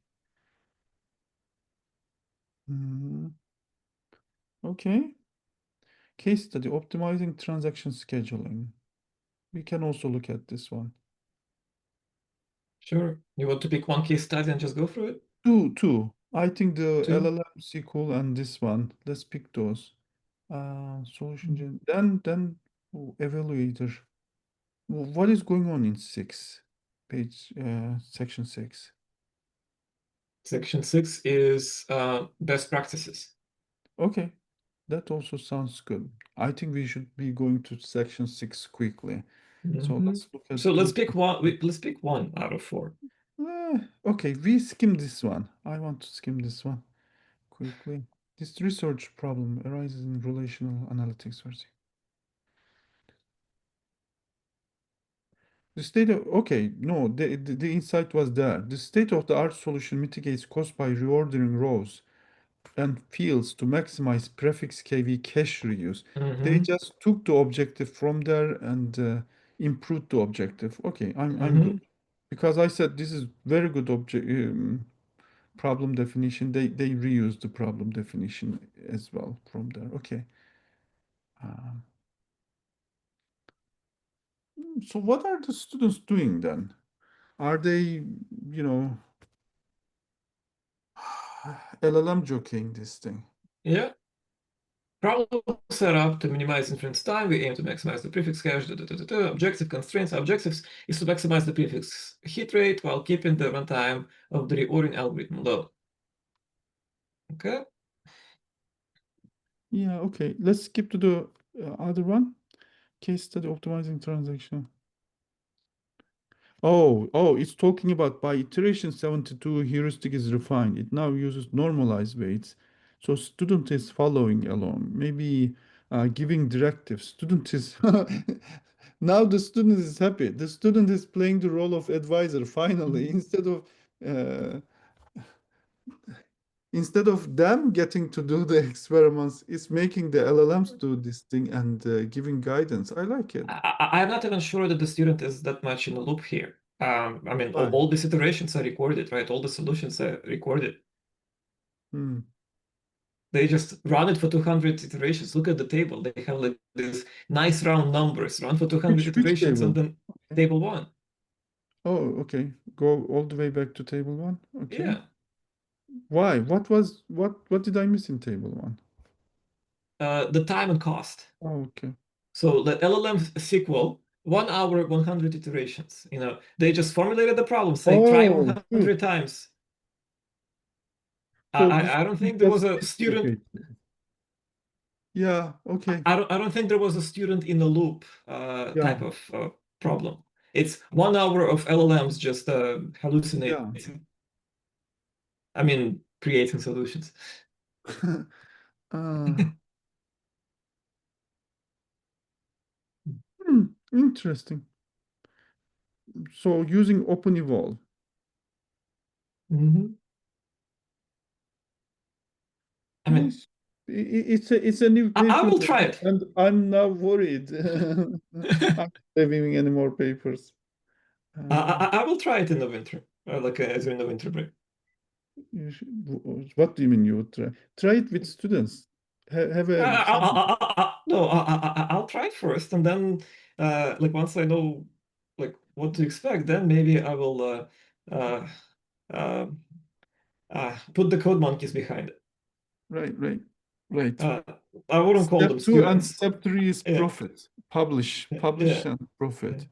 Mm, okay. Case study optimizing transaction scheduling. We can also look at this one. Sure. You want to pick one case study and just go through it? Two. I think the Two. LLM SQL and this one. Let's pick those. Solution Mm. gen. Then evaluator. What is going on in section 6? Section 6 is best practices. Okay, that also sounds good. I think we should be going to section 6 quickly. So Mhm. let's look at So let's this. pick one. Let's pick one out of four. Okay, we skim this one. I want to skim this one quickly. This research problem arises in relational analytics. Version. The state of, okay, no, the insight was there. The state-of-the-art solution mitigates cost by reordering rows and fields to maximize prefix KV cache reuse. They Mm-hmm. just took the objective from there and improved the objective. Okay, I'm Mm-hmm. good because I said this is very good object problem definition. They reused the problem definition as well from there. Okay. Um, so what are the students doing then? Are they, you know, LLM jockeying this thing? Yeah. Problem set up to minimize inference time. We aim to maximize the prefix cache. Objective constraints. Objectives is to maximize the prefix hit rate while keeping the runtime of the reordering algorithm low. Okay. Yeah, okay. Let's skip to the other one. Case study optimizing transaction. Oh, it's talking about by iteration 72 heuristic is refined. It now uses normalized weights. So student is following along, maybe giving directives. Student is now the student is happy. The student is playing the role of advisor finally uh, instead of them getting to do the experiments, it's making the LLMs do this thing and giving guidance. I like it. I'm not even sure that the student is that much in the loop here. I mean, Right. all these iterations are recorded, right? All the solutions are recorded. Hmm. They just run it for 200 iterations. Look at the table. They have like these nice round numbers. Run for 200 Which iterations and table? then Okay. table one. Oh, okay. Go all the way back to table one. Okay. Yeah. Why? What did I miss in table one? The time and cost. Oh, okay. So the LLM SQL, 1 hour, 100 iterations. They just formulated the problem, say try Oh, good. 100 times. So this I don't is think there was just a student. yeah, okay. I don't think there was a student in the loop Yeah, type of problem. It's 1 hour of LLMs just yeah. hallucinating. I mean, creating solutions. Uh, interesting. So using open evolve. Mhm. I mean, Nice. It's a new I paper will try it. and I'm now worried. I'm not reviewing any more papers. Uh, I will try it in the winter, like as in the winter break. what do you mean you would try? Try it with students. Have a No, I'll try it first, and then like once I know like what to expect, then maybe I will uh, uh, put the code monkeys behind it. Right, right, right. Uh, I wouldn't call them Step two and students. step three is Yeah, profit. Publish yeah, and yeah. profit.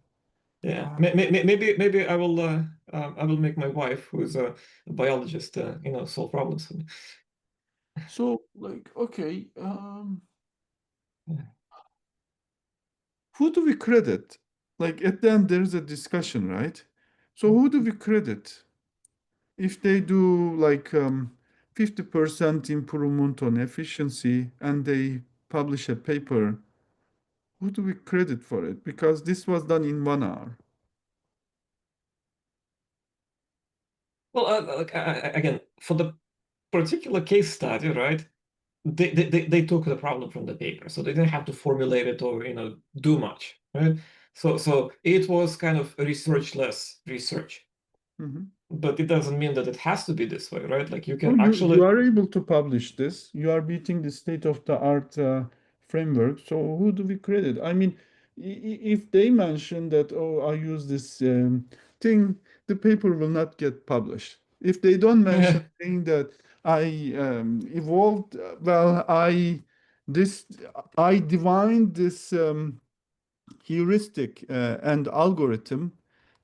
Yeah, Ah, maybe I will make my wife, who is a biologist, solve problems for me. so like, okay, Yeah. who do we credit? Like at the end, there's a discussion, right? So who do we credit? If they do like 50% improvement on efficiency and they publish a paper, who do we credit for it? Because this was done in 1 hour. Well, again, for the particular case study, right? They took the problem from the paper, so they didn't have to formulate it or do much, right? So it was kind of research-less research, Mhm. but it doesn't mean that it has to be this way, right? Like you No, can you actually. are able to publish this. You are beating the state-of-the-art framework. So who do we credit? I mean, if they mention that, oh, I use this thing, the paper will not get published. If they don't mention saying that I evolved, well, this I divined this heuristic and algorithm,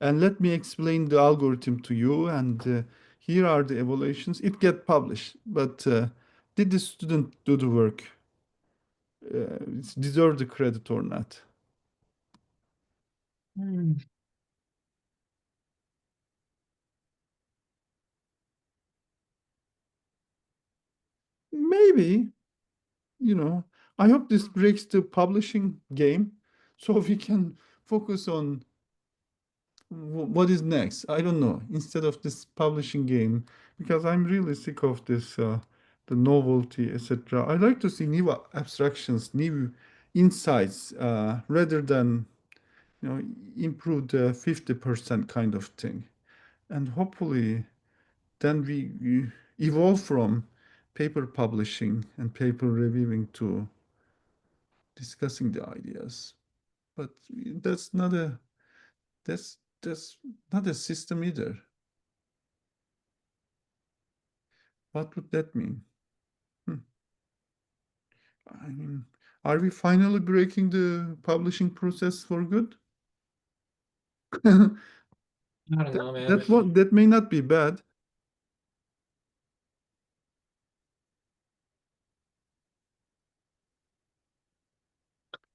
and let me explain the algorithm to you, and here are the evaluations. It get published, but did the student do the work? Deserve the credit or not? Hmm. Maybe, you know, I hope this breaks the publishing game so we can focus on what is next? I don't know. Instead of this publishing game, because I'm really sick of this, the novelty, etc. I like to see new abstractions, new insights, rather than improved 50% kind of thing. And hopefully, then we evolve from paper publishing and paper reviewing to discussing the ideas. But that's not a that's not a system either. What would that mean? Hmm. I mean, are we finally breaking the publishing process for good? I don't That know, man. that may not be bad.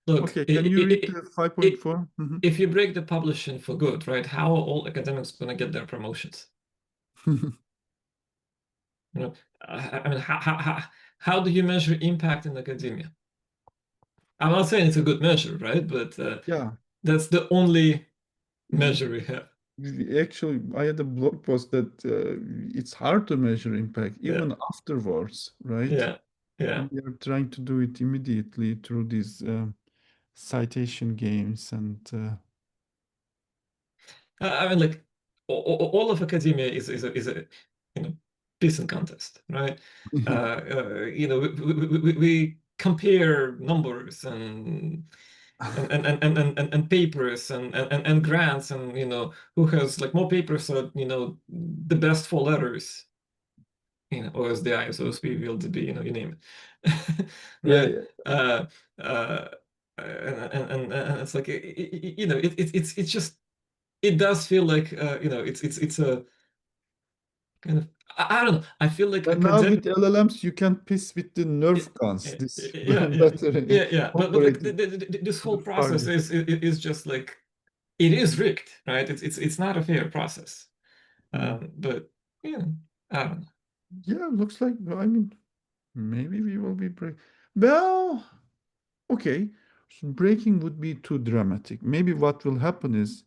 Look, Okay, can you read the i 5.4? Mhm. if you break the publishing for good, right? How are all academics going to get their promotions? You know, I mean, how do you measure impact in academia? I'm not saying it's a good measure, right? But Yeah, that's the only we, measure we have. actually, I had a blog post that it's hard to measure impact Yeah, even afterwards, right? yeah, yeah. And we are trying to do it immediately through these citation games and I mean, like all of academia is a pissing contest, right? We compare numbers and papers and grants and who has like more papers or the best 4 letters, or as the ISOSP will be, you name it, yeah, right? yeah. Uh, uh, and it's like it's just it does feel like it's a kind of I don't know. I feel like And now academic. with LLMs, you can piss with the Yeah, Nerf guns, yeah, this yeah, better yeah. But like operated this to whole the process farthest. is just like it is rigged, right? It's not a fair process. Mm. But yeah, I don't know. Yeah, looks like, I mean, maybe we will be well, okay. So breaking would be too dramatic. Maybe what will happen is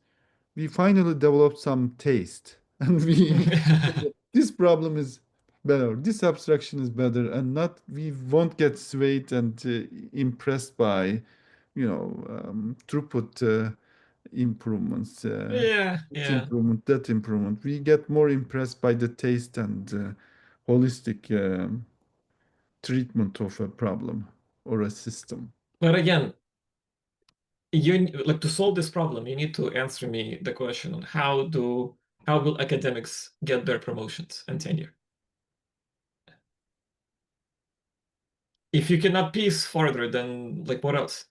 we finally develop some taste and we this problem is better, this abstraction is better, and not we won't get swayed and impressed by throughput improvements, Yeah, this yeah. improvement, that improvement. We get more impressed by the taste and holistic treatment of a problem or a system. But again, you like to solve this problem, you need to answer me the question on how will academics get their promotions and tenure? If you cannot piece further, then like what else?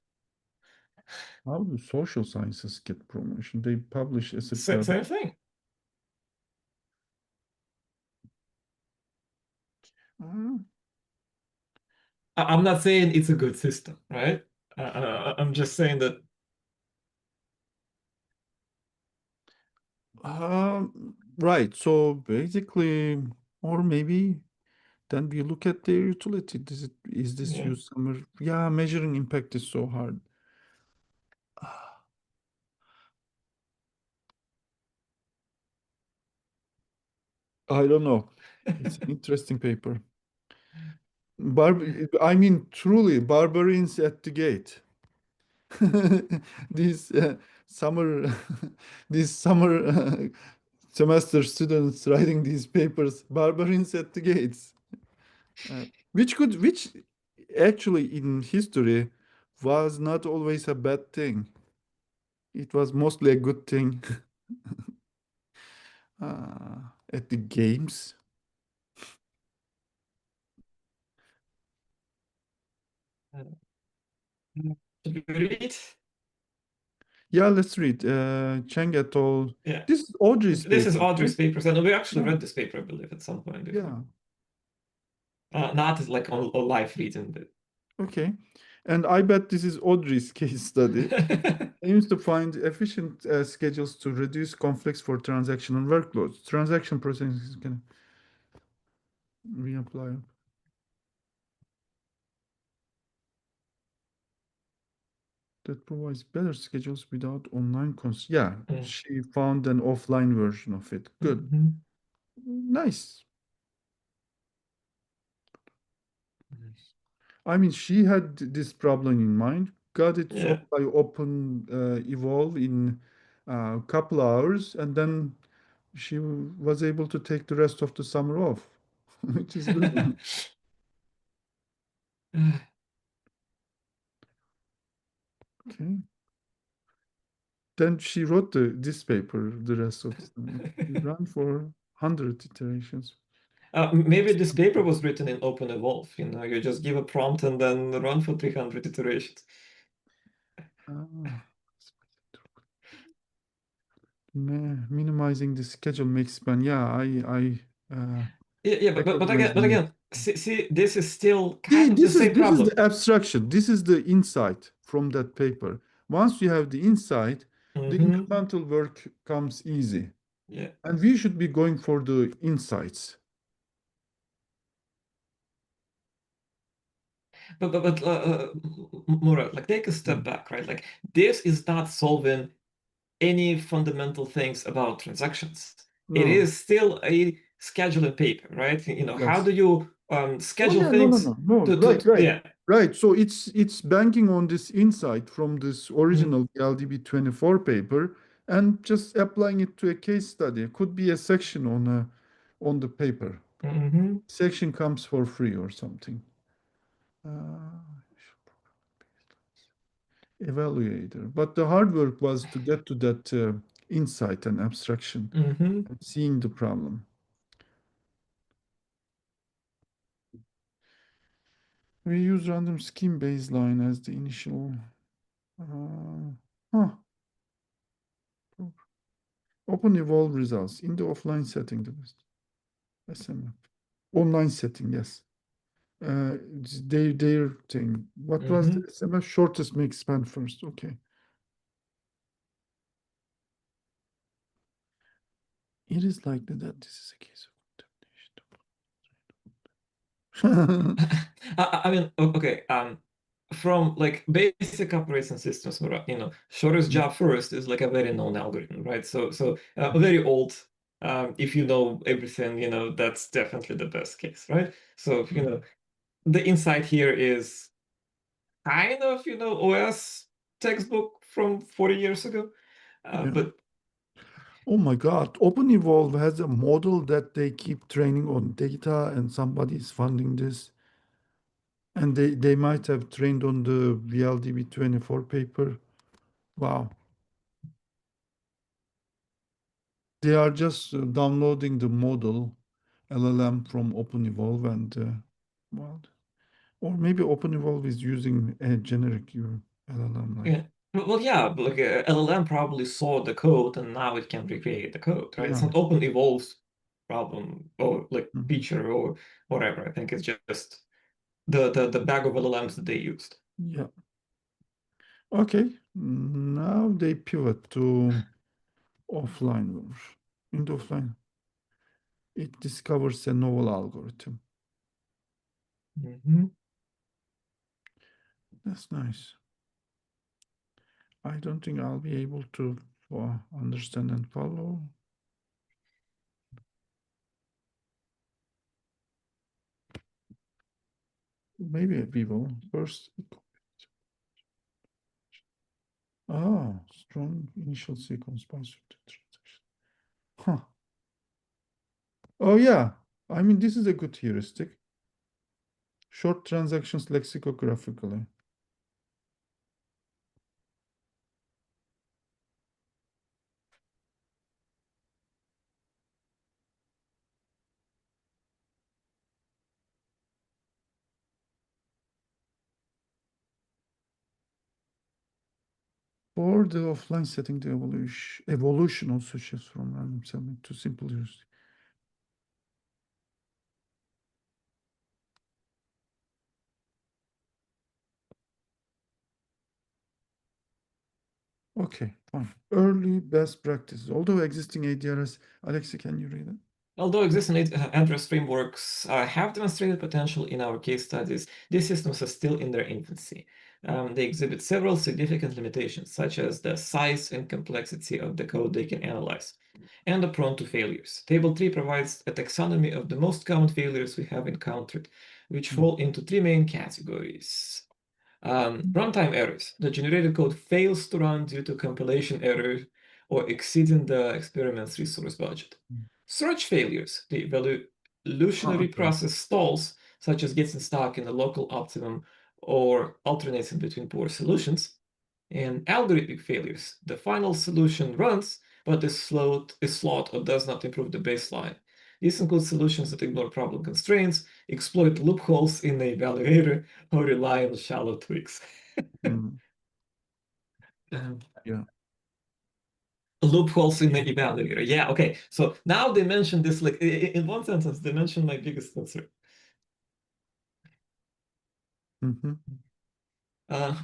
How do social sciences get promotion? They publish as if they're Same thing. uh, I'm not saying it's a good system, right? I'm just saying that. right. So basically, or maybe then we look at their utility. Is this Yeah. use somewhere? Yeah, measuring impact is so hard. I don't know. It's an interesting paper. Barb, I mean, truly, barbarians at the gate. These summer, these summer semester students writing these papers, barbarians at the gates, which actually in history was not always a bad thing. It was mostly a good thing. At the games. Should we read? Yeah, let's read. Cheng et al. Yeah. This is Audrey's This is paper, right? Audrey's papers, and we actually Yeah, read this paper, I believe, at some point before. yeah. Not as like on a live reading, but Okay. And I bet this is Audrey's case study. Aims to find efficient schedules to reduce conflicts for transactional workloads. Transaction processes can reapply. That provides better schedules without online cons. Yeah, Mm. she found an offline version of it. Good. Mhm. Nice. I mean, she had this problem in mind, got it Yeah. solved by open evolve in a couple hours, and then she was able to take the rest of the summer off, which is good. Okay. Then she wrote this paper the rest of the summer. She ran for 100 iterations. Maybe this paper was written in Open Evolve. You just give a prompt and then run for 300 iterations. Ah, minimizing the schedule makes span. Yeah, Yeah, recognize but the need. again, see, this is still See, kind of the same this is problem. the abstraction. This is the insight from that paper. Once you have the insight, the Hmm. incremental work comes easy. Yeah. And we should be going for the But Murat, like take a step Mm. back, right? Like this is not solving any fundamental things about transactions. It No, is still a scheduling paper, right? How yes. do you Oh schedule yeah, no, no, things no, no. to Right, right, yeah. right. So it's banking on this insight from this Mm, original LDB 24 paper and just applying it to a case study. It could be a section on the paper. mhm. Section comes for free or something. Uh, Evaluator. But the hard work was to get to that insight and abstraction Mhm. and seeing the problem. We use random scheme baseline as the initial. Huh. Open evolve results in the offline setting. The best. SMF. Online setting, yes. Their thing. What was the Mhm. SMF? Shortest makes span first. Okay. It is likely that this is a case of contamination. I mean, okay. From like basic operation systems, Murat, shortest job first is like a very known algorithm, right? So very old. If you know everything, that's definitely the best case, right? So the insight here is kind of OS textbook from 40 years ago, Yeah. but Oh my God. OpenEvolve has a model that they keep training on data and somebody is funding this. And they might have trained on the VLDB 24 paper. Wow. They are just downloading the model LLM from OpenEvolve and well, or maybe OpenEvolve is using a generic LLM like. Yeah. Well, yeah, but like LLM probably saw the code and now it can recreate the code, right? It's Yeah. not open evolves problem or like Mhm. feature or whatever. I think it's just the bag of LLMs that they used. Yeah. Okay. Now they pivot to offline. In the offline, it discovers a novel algorithm. Mhm. That's nice. I don't think I'll be able to understand and follow. Maybe we will. First, strong initial sequence transaction. Huh. Oh yeah. I mean, this is a good heuristic. Short transactions lexicographically. For the offline setting, the evolution of switches from random sampling to simple heuristic. Okay, fine. Early best practices. Although existing ADRS, Aleksey, can you read it? Although existing address frameworks have demonstrated potential in our case studies, these systems are still in their infancy. They exhibit several significant limitations, such as the size and complexity of the code they can analyze, and are prone to failures. Table 3 provides a taxonomy of the most common failures we have encountered, which fall into three main categories. Runtime errors. The generated code fails to run due to compilation error or exceeding the experiment's resource budget. Search failures. The evolutionary Okay. process stalls, such as getting stuck in a local optimum or alternating between poor solutions. And algorithmic failures. The final solution runs, but is slowed or does not improve the baseline. These include solutions that ignore problem constraints, exploit loopholes in the evaluator, or rely on shallow tweaks. Mm, Um, yeah. Loopholes in the evaluator. Yeah, okay. So now they mention this, like in one sentence, they mention my biggest concern. Mm-hmm.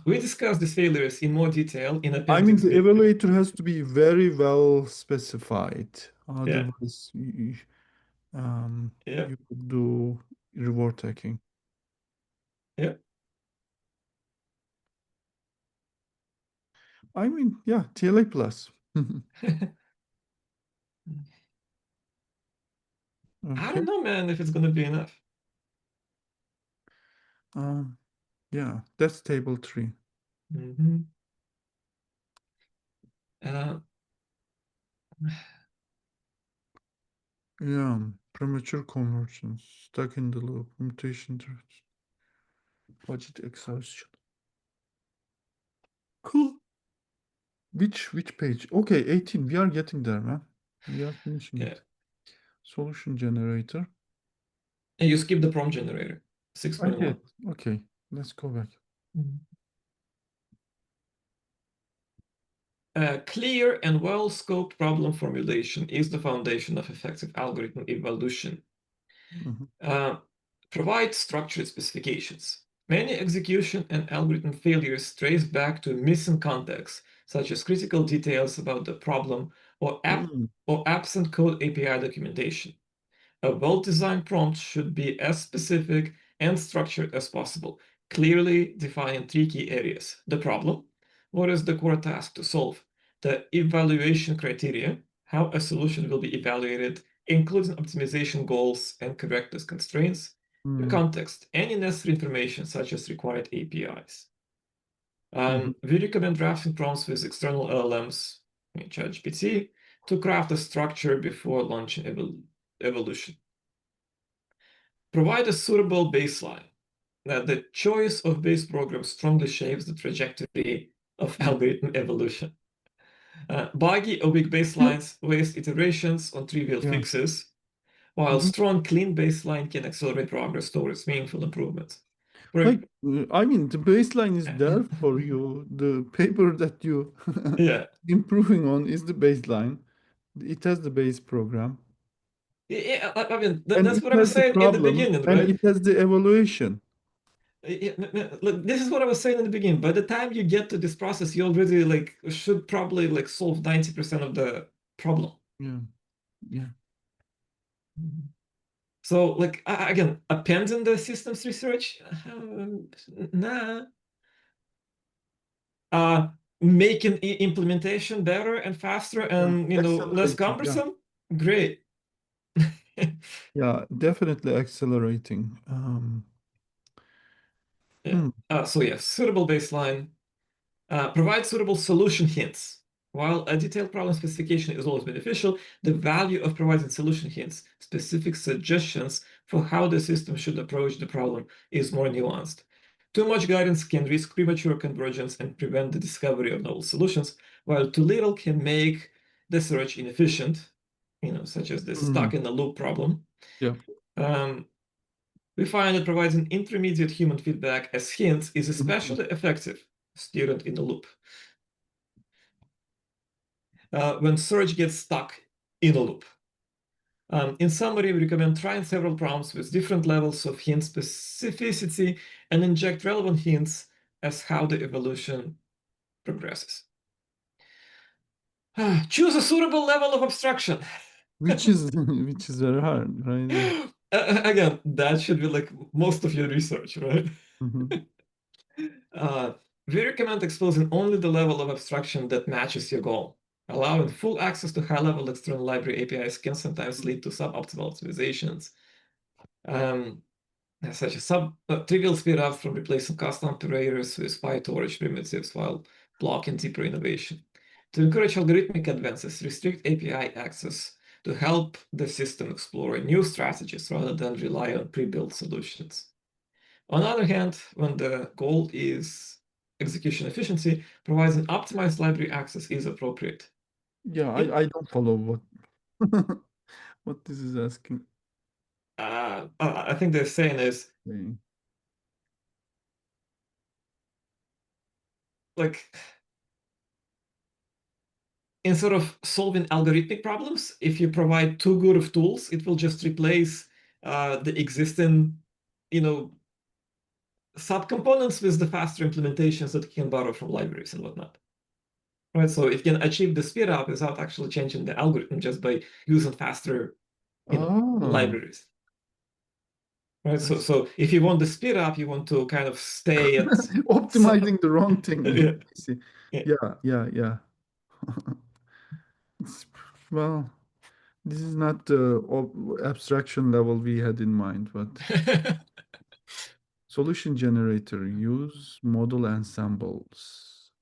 We discussed these failures in more detail in I mean, appendix the B. evaluator has to be very well specified. Yeah, Otherwise, yeah, you could do reward taking. yeah. I mean, yeah, TLA plus. I Okay. don't know, man, if it's gonna be enough. Um, yeah, that's table 3. Mhm. Uh, Yeah, premature conversions, stuck in the loop, mutation threats, budget exhaustion. Cool. Which page? Okay, 18. We are getting there, man. We are finishing yeah. it. Solution generator. And you skip the prompt generator, I did. 6.1. Okay, let's go back. A clear and well-scoped problem formulation is the foundation of effective algorithm evolution. Mhm. Provide structured specifications. Many execution and algorithm failures trace back to missing context, such as critical details about the problem or Mm. absent code API documentation. A well-designed prompt should be as specific and structured as possible, clearly defining three key areas: the problem, what is the core task to solve, the evaluation criteria, how a solution will be evaluated, including optimization goals and correctness constraints, the Mm. context, any necessary information such as required APIs. Mhm. We recommend drafting prompts with external LLMs, ChatGPT, to craft a structure before launching evolution. Provide a suitable baseline. The choice of base program strongly shapes the trajectory of algorithm evolution. Buggy or weak You, baselines waste iterations on trivial yeah. fixes, while Mhm. strong, clean baseline can accelerate progress towards meaningful improvements. For, Like, I mean, the baseline is there for you. The paper that you yeah, improving on is the baseline. It has the base program, yeah, I mean, and that's it what I was has the saying in the problem, beginning, and right? it has the evaluation. Look, this is what I was saying in the beginning. By the time you get to this process, you already like should probably like solve 90% of the problem. Yeah, yeah. So like again, appending the systems research, nah. Uh, Making implementation better and faster Yeah, and less accelerating. Yeah, cumbersome, great. yeah, definitely accelerating. Yeah. Hmm. So yeah, suitable baseline. Provide suitable solution hints. While a detailed problem specification is always beneficial, the value of providing solution hints, specific suggestions for how the system should approach the problem, is more nuanced. Too much guidance can risk premature convergence and prevent the discovery of novel solutions, while too little can make the search inefficient, such as the Hmm. stuck in a loop problem. Yeah. Um, we find that providing intermediate human feedback as hints is Mhm. especially effective, student in the loop, when search gets stuck in a loop. In summary, we recommend trying several prompts with different levels of hint specificity and inject relevant hints as how the evolution progresses. Choose a suitable level of abstraction. Which is which is very hard, right? Yeah. Again, that should be like most of your research, right? Mhm. Uh, we recommend exposing only the level of abstraction that matches your goal. Allowing full access to high-level external library APIs can sometimes lead to suboptimal optimizations, um, such as trivial speedups from replacing custom operators with PyTorch primitives while blocking deeper innovation. To encourage algorithmic advances, restrict API access to help the system explore new strategies rather than rely on pre-built solutions. On the other hand, when the goal is execution efficiency, providing optimized library access is appropriate. Yeah, It, I don't follow what what this is asking. I think they're saying is Okay. like instead of solving algorithmic problems, if you provide too good of tools, it will just replace the existing, you know, subcomponents with the faster implementations that you can borrow from libraries and whatnot. Right? So it can achieve the speed up without actually changing the algorithm just by using faster, Ah, libraries. Right? I So if you want the speed up, you want to kind of stay at optimizing the wrong thing. yeah, I see. yeah. Yeah, yeah, yeah. It's, well, this is not the abstraction level we had in mind, but solution generator, use model ensembles.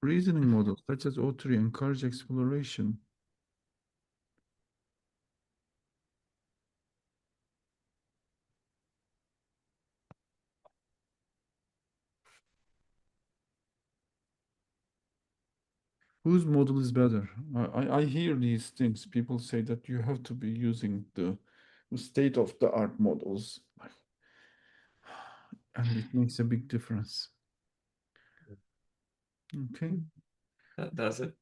Reasoning models such as O3 encourage exploration. Whose model is better? I hear these things. People say that you have to be using the state-of-the-art models, and it makes a big difference. Okay. That does it.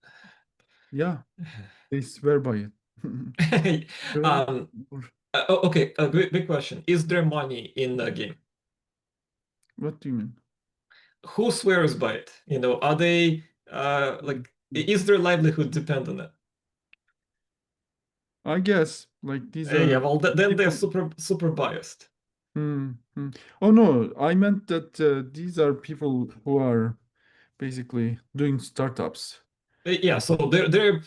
Yeah, they swear by it. Sure. um, okay, a big question. Is there money in the game? What do you mean? Who swears by it? Are they like is their livelihood depend on it? I guess like these Yeah, are well then they're people. super biased. Hmm, hmm. Oh no, I meant that these are people who are basically doing startups. Yeah, so their No,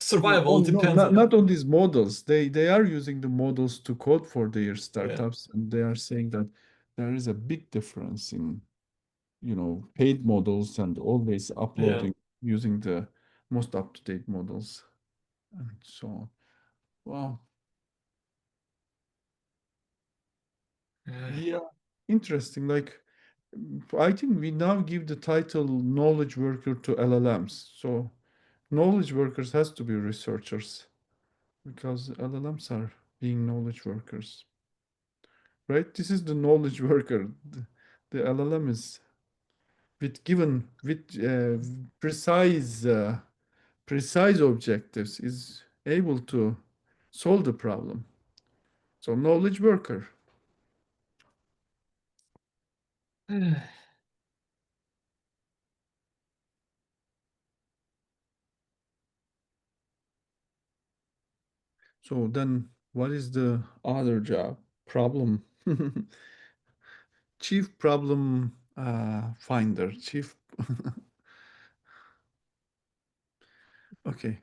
survival no, depends not, on it. not on these models. They are using the models to code for their Yeah, startups, and they are saying that there is a big difference in, paid models and always yeah. uploading using the most up-to-date models and so on. Wow. Yeah, interesting. Like I think we now give the title knowledge worker to LLMs. So knowledge workers has to be researchers because LLMs are being knowledge workers, right? This is the knowledge worker. The LLM is with precise precise objectives is able to solve the problem. So knowledge worker. So then what is the other job? Problem. Chief problem finder. Chief. Okay.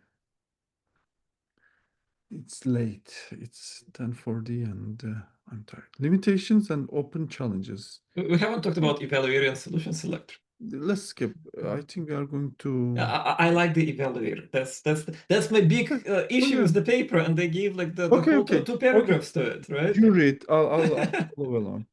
It's late. It's 10:40 and I'm tired. Limitations and open challenges. We haven't talked about evaluator and solution selector. Let's skip. I think we are going to. I like the evaluator. That's my big issue yeah. with the paper, and they gave like the Okay, whole okay, two okay. paragraphs to it, right? You read. I'll follow along.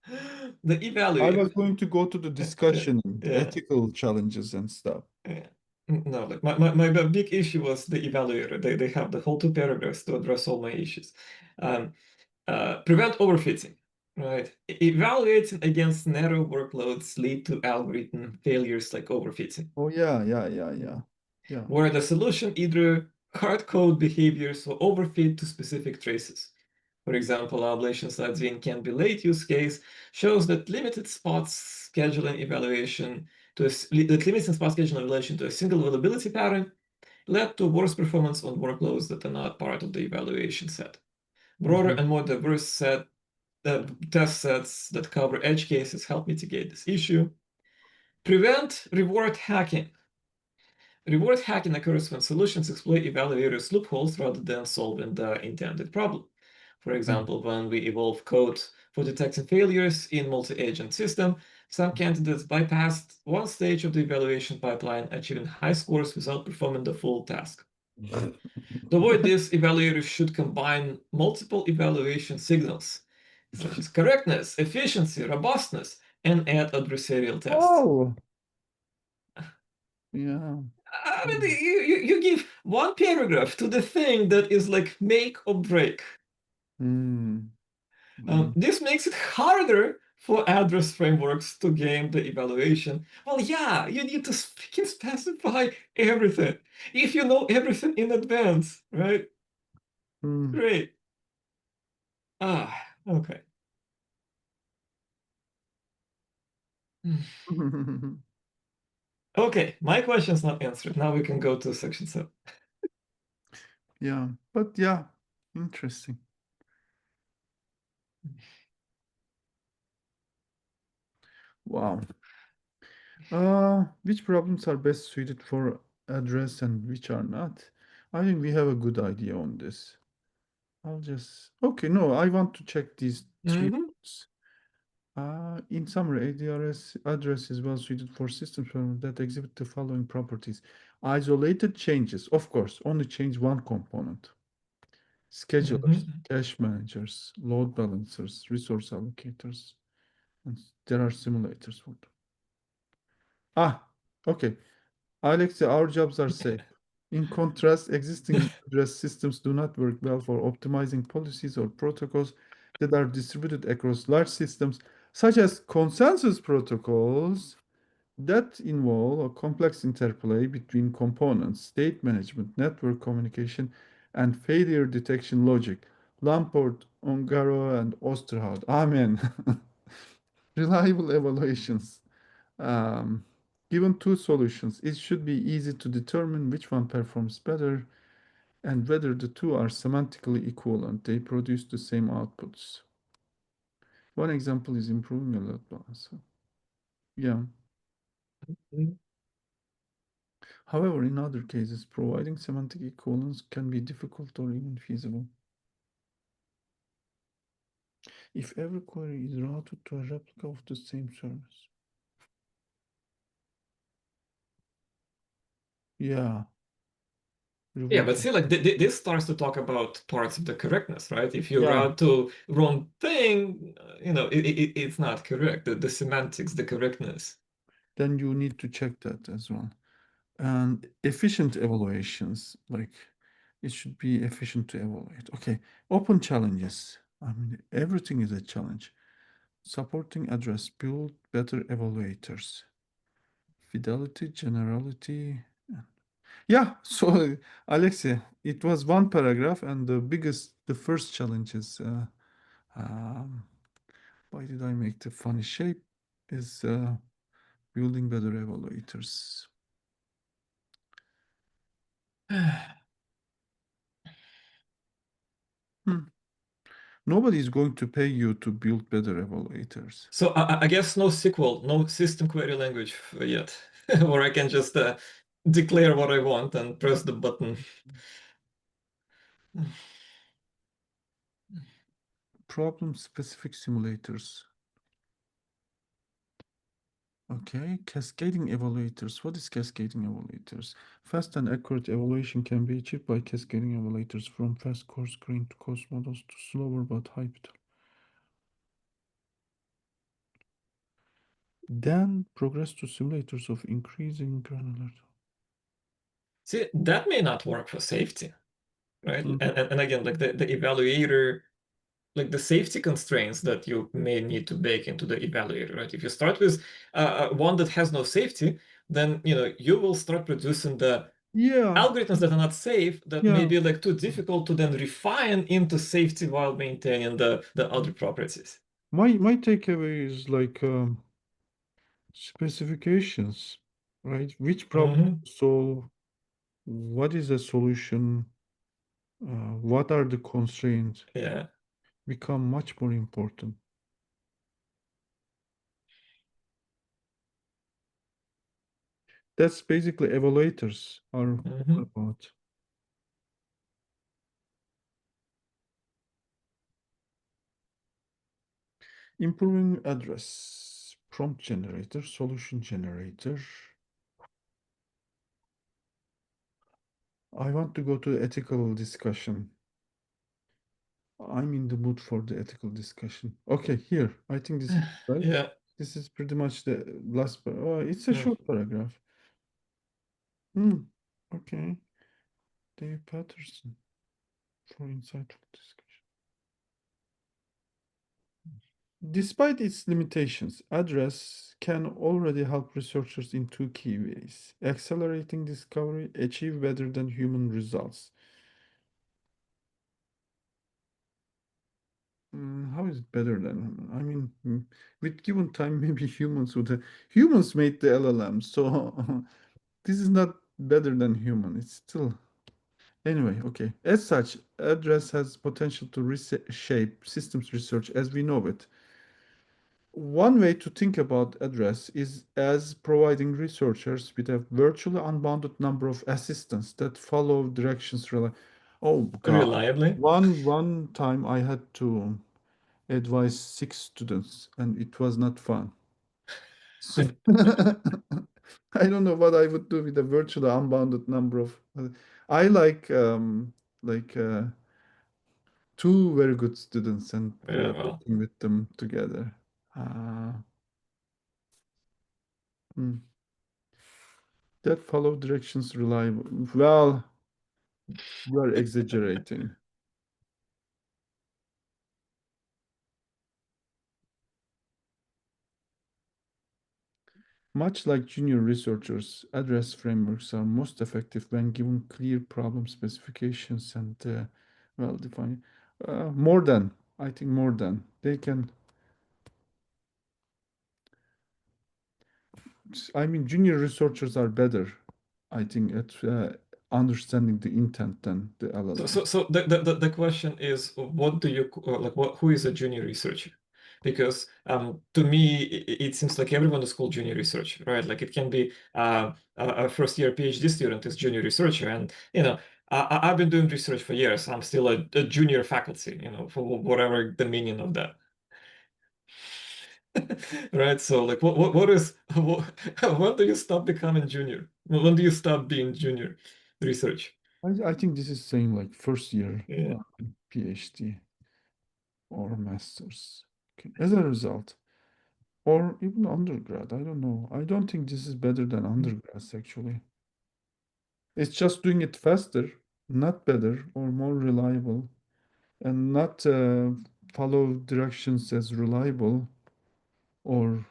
The I evaluator. was going to go to the discussion and Yeah. ethical challenges and stuff. Yeah. No, like my big issue was the evaluator. They have the whole two paragraphs to address all my issues. Prevent overfitting, right? Evaluating against narrow workloads lead to algorithm failures like overfitting. Oh yeah. Where the solution either hard code behaviors or overfit to specific traces. For example, ablation/Xing can be late use case shows that limited spot scheduling evaluation that limits spot scheduling evaluation to a single availability pattern led to worse performance on workloads that are not part of the evaluation set. Broader Mhm. and more diverse test sets that cover edge cases help mitigate this issue. Prevent reward hacking. Reward hacking occurs when solutions exploit evaluators' loopholes rather than solving the intended problem. For example, when we evolve code for detecting failures in multi-agent system, some candidates bypassed one stage of the evaluation pipeline, achieving high scores without performing the full task. To avoid this, evaluators should combine multiple evaluation signals, such as correctness, efficiency, robustness, and add adversarial tests. Oh, yeah. I mean, you give one paragraph to the thing that is like make or break. Mm. Mm. This makes it harder for address frameworks to game the evaluation. Well, yeah, you need to freaking specify everything. If you know everything in advance, right? Mm. Great. Okay. Okay, my question's not answered. Now we can go to section 7. Yeah, but yeah, interesting. Wow. Which problems are best suited for address and which are not? I think we have a good idea on this. I'll just, okay, no, I want to check these three Mm-hmm. points. In summary, ADRS address is well suited for systems that exhibit the following properties. Isolated changes, of course, only change one component. Schedulers, Mm-hmm. cache managers, load balancers, resource allocators, and there are simulators for them. Okay. Alexa, our jobs are safe. In contrast, existing address systems do not work well for optimizing policies or protocols that are distributed across large systems, such as consensus protocols that involve a complex interplay between components, state management, network communication, and failure detection logic. Lamport, Ongaro, and Osterhout. Amen. Reliable evaluations. Um, Given two solutions, it should be easy to determine which one performs better and whether the two are semantically equivalent. They produce the same outputs. One example is improving a load balancer. Yeah. However, in other cases, providing semantic equivalence can be difficult or even feasible. If every query is routed to a replica of the same service. Yeah. Yeah, reward. but see, like this starts to talk about parts of the correctness, right? If you Yeah, route to wrong thing, it's not correct. The semantics, the correctness. then you need to check that as well. And efficient evaluations, like it should be efficient to evaluate. Okay, open challenges. I mean, everything is a challenge. Supporting address, build better evaluators. Fidelity, generality. Yeah, so Alexei, it was one paragraph, and the first challenge is um, why did I make the funny shape? Is building better evaluators. Hmm. Nobody is going to pay you to build better evaluators. So I guess no SQL, no system query language yet, or I can just declare what I want and press the button. Problem-specific simulators. Okay, cascading evaluators. What is cascading evaluators? Fast and accurate evaluation can be achieved by cascading evaluators from fast coarse grain to coarse models to slower but high beta. Then progress to simulators of increasing granularity. See, that may not work for safety, right? Mm. And again, like the evaluator, like the safety constraints that you may need to bake into the evaluator, right? If you start with one that has no safety, then you will start producing the Yeah, algorithms that are not safe, that may yeah. be like too difficult to then refine into safety while maintaining the other properties. My takeaway is like specifications, right? Which problem Hmm. to solve? What is the solution? What are the constraints? Yeah. Become much more important. That's basically evaluators are Hmm. about. Improving address, prompt generator, solution generator. I want to go to ethical discussion. I'm in the mood for the ethical discussion. Okay, here. I think this is right. Yeah. This is pretty much the last. Oh, it's a Mm. short paragraph. Hmm. Okay. Dave Patterson for insightful discussion. Despite its limitations, address can already help researchers in two key ways: accelerating discovery, achieve better than human results. How is it better than? I mean, with given time, maybe humans would have, humans made the LLM, so this is not better than human. It's still anyway. Okay. As such, address has potential to reshape systems research as we know it. One way to think about address is as providing researchers with a virtually unbounded number of assistants that follow directions. Oh God. Reliably. One time I had to advise 6 students, and it was not fun. So I don't know what I would do with a virtually unbounded number of. I like two very good students and Yeah, well. working with them together. Uh, hmm. That follow directions reliable. Well, you are exaggerating. Much like junior researchers, address frameworks are most effective when given clear problem specifications and well-defined. More than, I think more than. They can, I mean, junior researchers are better, I think, at understanding the intent than the So, LLM. so, so the question is, what do you like? Who is a junior researcher? Because to me, it seems like everyone is called junior researcher, right? Like it can be a first year PhD student is junior researcher, and I've been doing research for years. I'm still a junior faculty, for whatever the meaning of that. Right? So, like, what is when do you stop becoming junior? When do you stop being junior research? I think this is saying like first year Yeah. PhD or master's. Okay. As a result, or even undergrad, I don't know. I don't think this is better than undergrads actually. It's just doing it faster, not better or more reliable, and not follow directions as reliable or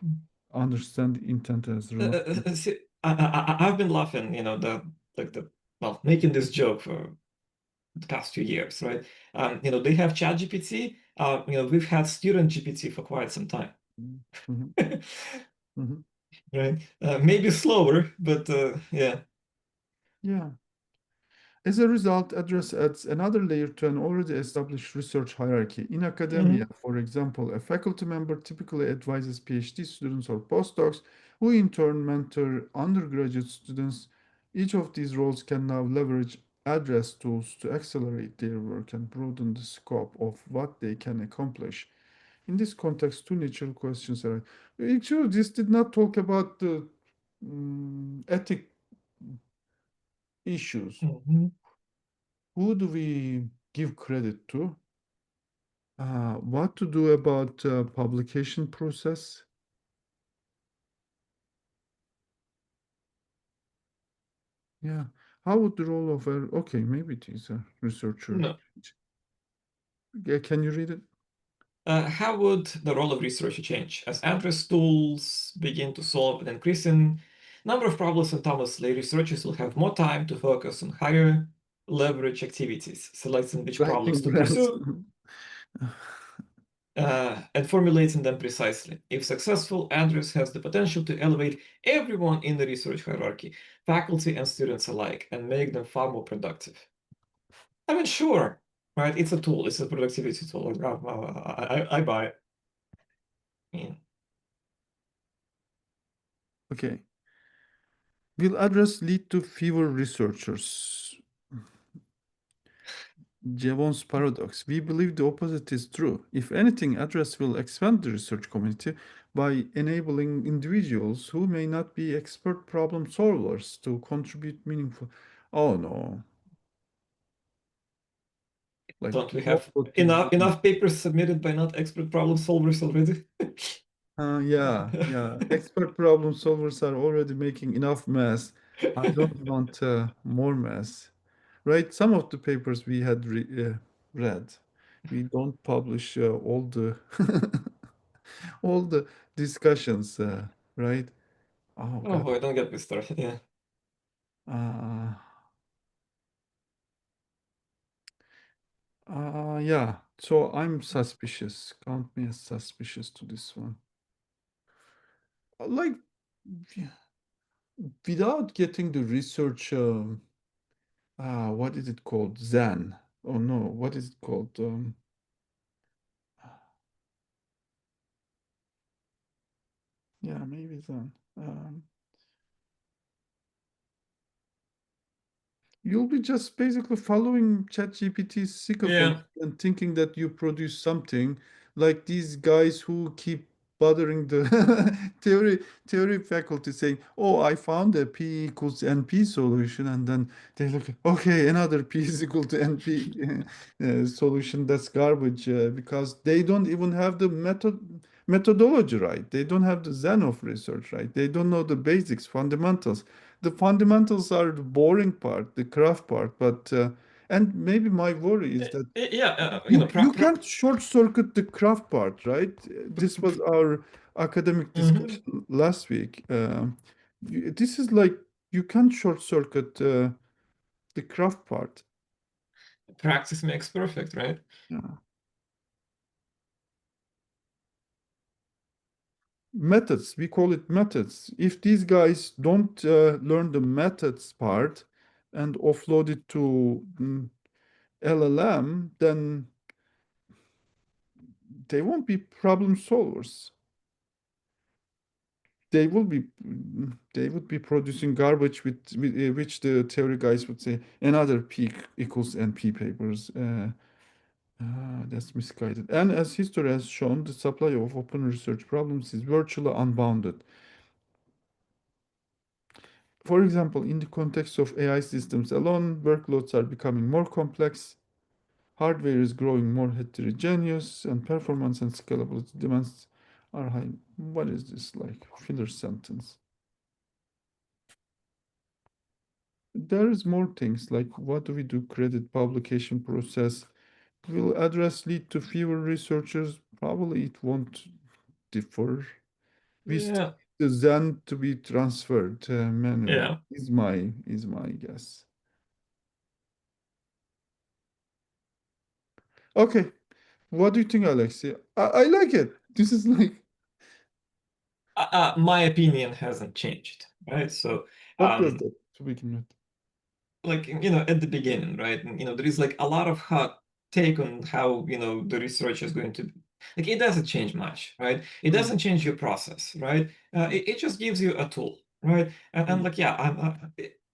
understand intent as reliable. See, I've been laughing, well, making this joke for the past few years, right? They have ChatGPT. We've had student GPT for quite some time, Mhm, mhm. right? Maybe slower, but yeah. Yeah. As a result, address adds another layer to an already established research hierarchy. In academia, Mhm. for example, a faculty member typically advises PhD students or postdocs, who in turn mentor undergraduate students. Each of these roles can now leverage address tools to accelerate their work and broaden the scope of what they can accomplish. In this context, two natural questions are. Actually, this did not talk about the ethic issues. Mhm. Who do we give credit to? What to do about publication process? Yeah. How would the role of a, okay, maybe it is a researcher. No. Yeah, can you read it? How would the role of researcher change as address tools begin to solve an increasing number of problems autonomously? Researchers will have more time to focus on higher leverage activities, selecting which problems Writing to grants. pursue and formulating them precisely. If successful, address has the potential to elevate everyone in the research hierarchy, faculty and students alike, and make them far more productive. I mean, sure, right? It's a tool. It's a productivity tool. I buy it. Yeah. Okay. Will address lead to fewer researchers? Jevon's paradox. We believe the opposite is true. If anything, address will expand the research community by enabling individuals who may not be expert problem solvers to contribute meaningful. Oh no, like Don't we have robot enough papers submitted by not expert problem solvers already? yeah, yeah. Expert problem solvers are already making enough mess. I don't want more mess. Right? Some of the papers we had read, we don't publish all the all the discussions, right? Oh Oh God. boy, don't get me started. Yeah. Uh, yeah. So I'm suspicious. Count me as suspicious to this one. Like, w- without getting the research, what is it called? Zen. Oh no, what is it called? Yeah, maybe Zen. You'll be just basically following ChatGPT's sycophant Yeah. and thinking that you produce something like these guys who keep bothering the theory faculty saying, "Oh, I found a P equals NP solution," and then they look, okay, another P is equal to NP solution. That's garbage because they don't even have the methodology right. They don't have the Zen of research right. They don't know the basics, fundamentals. The fundamentals are the boring part, the craft part, but and maybe my worry is that Yeah. you can't short circuit the craft part, right? This was our academic Mhm. discussion last week. This is like you can't short circuit the craft part. Practice makes perfect, right? Yeah. Methods, we call it methods. If these guys don't learn the methods part and offload it to LLM, then they won't be problem solvers. They will be they would be producing garbage with which the theory guys would say another P equals NP papers. That's misguided. And as history has shown, the supply of open research problems is virtually unbounded. For example, in the context of AI systems alone, workloads are becoming more complex, hardware is growing more heterogeneous, and performance and scalability demands are high. What is this like? Filler sentence. There is more things like what do we do? Credit publication process. Will address lead to fewer researchers? Probably it won't differ. We still Yeah, need the Zen to be transferred manually. yeah. Is my guess. Okay, what do you think, Alexei? I like it. This is like My opinion hasn't changed, right? So, what was um, that to begin with? like at the beginning, right? And there is like a lot of hot take on how the research is going to like it doesn't change much, right? It Hmm, doesn't change your process, right? It just gives you a tool, right? And hmm. like yeah,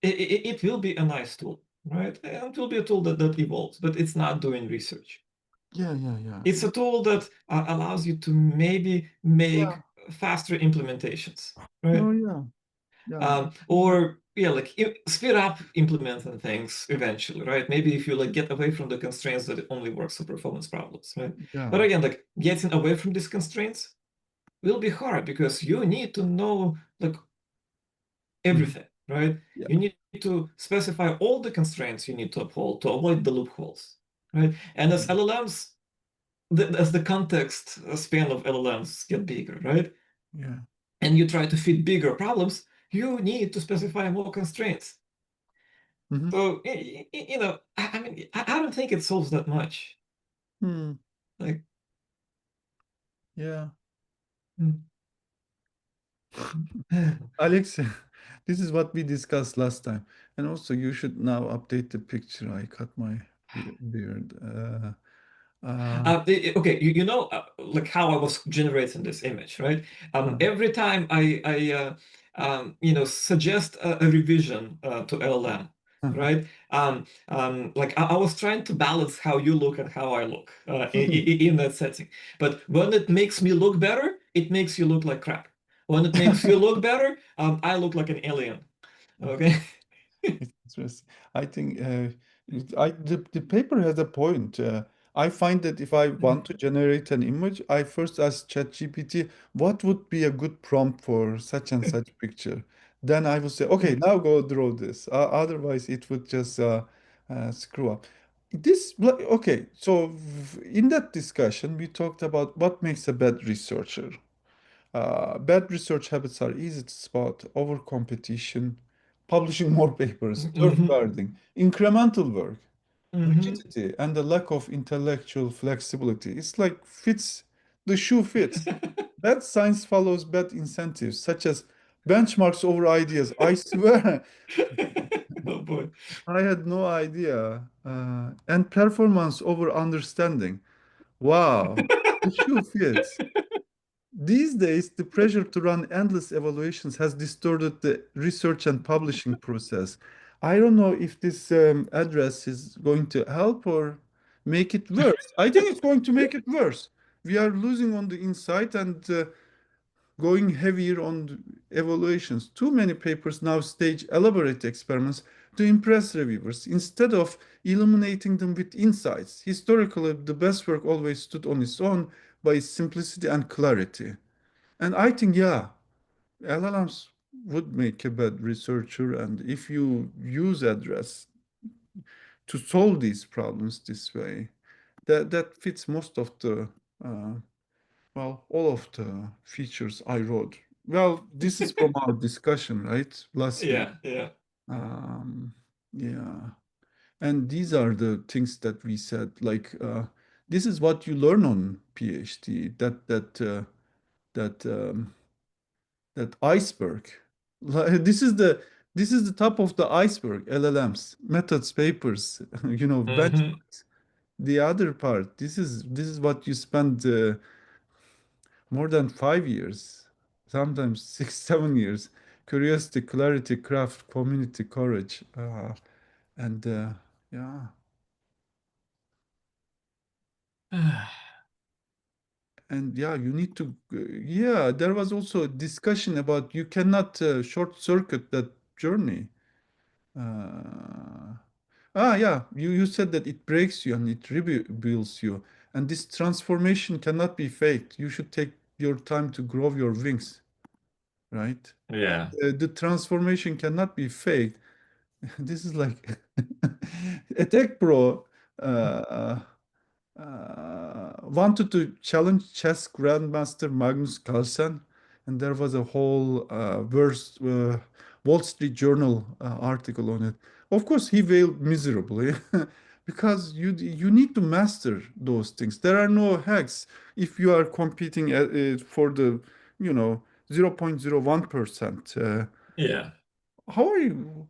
it will be a nice tool, right? And it will be a tool that evolves, but it's not doing research. Yeah, yeah, yeah, It's a tool that allows you to maybe make yeah. faster implementations, right? No, yeah, yeah. Or yeah, like speed up implementing things eventually, right? Maybe if you like get away from the constraints that it only works for performance problems, right? But Yeah. again, like getting away from these constraints will be hard because you need to know like Mhm. everything, right? Yeah. You need to specify all the constraints you need to uphold to avoid the loopholes, right? And as Mhm. LLMs, as the context span of LLMs get bigger, right? Yeah. And you try to fit bigger problems, you need to specify more constraints. Hmm. So, I mean, I don't think it solves that much. Hmm. Like, Yeah. mm. Alex, this is what we discussed last time. And also, you should now update the picture. I cut my beard. Okay, like how I was generating this image, right? Uh, Every time I suggest a revision to LLM, right? Like I was trying to balance how you look and how I look in that setting. But when it makes me look better, it makes you look like crap. When it makes you look better, I look like an alien. Okay. It's interesting. I think the paper has a point. I find that if I want to generate an image, I first ask ChatGPT what would be a good prompt for such and such picture. Then I will say, okay, now go draw this. Otherwise, it would just screw up. Okay. So in that discussion, we talked about what makes a bad researcher. Bad research habits are easy to spot: over competition, publishing more papers, third Mhm. guarding, incremental work, Mhm. rigidity, and the lack of intellectual flexibility. It's like the shoe fits. Bad science follows bad incentives, such as benchmarks over ideas. I swear, Oh boy. I had no idea. And performance over understanding. Wow, the shoe fits. These days, the pressure to run endless evaluations has distorted the research and publishing process. I don't know if this address is going to help or make it worse. I think it's going to make it worse. We are losing on the insight and going heavier on the evaluations. Too many papers now stage elaborate experiments to impress reviewers instead of illuminating them with insights. Historically, the best work always stood on its own by its simplicity and clarity. And I think, yeah, LLMs would make a bad researcher. And if you use address to solve these problems this way, that fits most of the, uh, well, all of the features I wrote. Well, this is from our discussion, right? Last week. Yeah, yeah. Um, yeah. And these are the things that we said, like, this is what you learn on PhD, that that iceberg. This is the top of the iceberg. LLMs, methods, papers, Hmm. benchmarks. The other part. This is what you spend more than 5 years, sometimes 6, 7 years. Curiosity, clarity, craft, community, courage, and yeah. And yeah, you need to, yeah, there was also a discussion about you cannot short circuit that journey. Uh, yeah, you said that it breaks you and it rebuilds you, and this transformation cannot be faked. You should take your time to grow your wings, right? Yeah. The transformation cannot be faked. This is like a tech pro uh, wanted to challenge chess grandmaster Magnus Carlsen, and there was a whole Wall Street Journal article on it. Of course, he failed miserably because you need to master those things. There are no hacks if you are competing for the, you know, 0.01%. Yeah. How are you?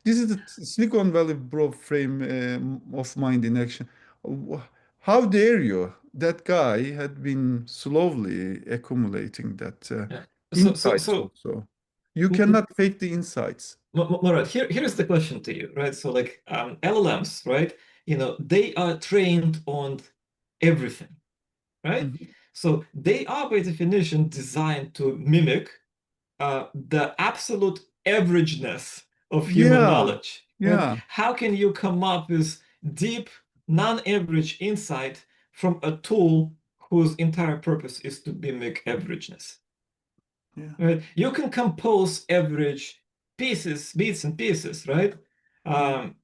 This is the Silicon Valley bro frame of mind in action. Wh- How dare you? That guy had been slowly accumulating that Yeah. insights also. You M- cannot fake the insights. Murat, here's the question to you, right? So like LLMs, right? They are trained on everything, right? Mhm. So they are by definition designed to mimic the absolute averageness of human Yeah, knowledge, right? yeah, How can you come up with deep, non-average insight from a tool whose entire purpose is to mimic averageness? yeah, Right? You can compose average pieces, bits and pieces, right? yeah. Um,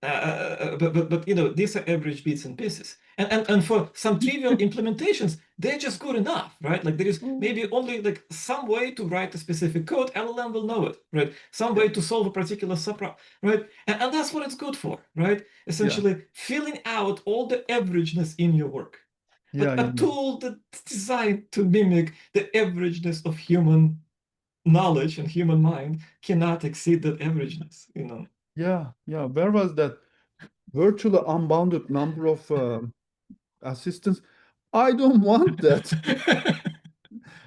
but these are average bits and pieces, and for some trivial implementations, they're just good enough, right? Like there is Oh, maybe only like some way to write a specific code, LLM will know it, right? Some yeah, way to solve a particular subproblem, right? And that's what it's good for, right? yeah, Essentially filling out all the averageness in your work. yeah, But yeah, a tool that's designed to mimic the averageness of human knowledge and human mind cannot exceed that averageness. yeah, yeah. Where was that virtually unbounded number of assistants? I don't want that.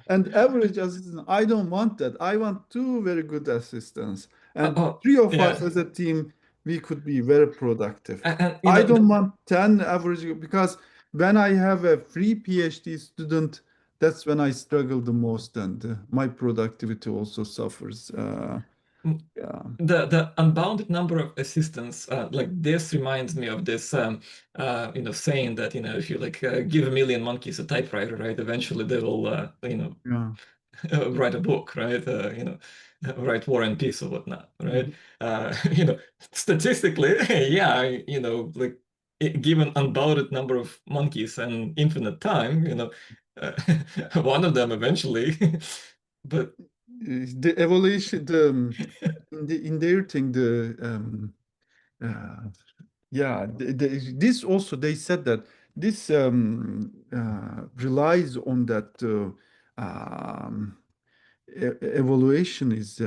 And average assistant, I don't want that. I want two very good assistants. And Oh, three of us yeah. as a team, we could be very productive. And I don't want 10 average because when I have a free PhD student, that's when I struggle the most and my productivity also suffers. Yeah. the unbounded number of assistants, like this reminds me of this saying that if you like give a million monkeys a typewriter, right, eventually they will Yeah. write a book, right? Write War and Peace or whatnot, right? Mhm. Statistically, yeah, like given unbounded number of monkeys and infinite time, uh, one of them eventually, but The evaluation, in their thing, uh, yeah, this also they said that this relies on that evaluation is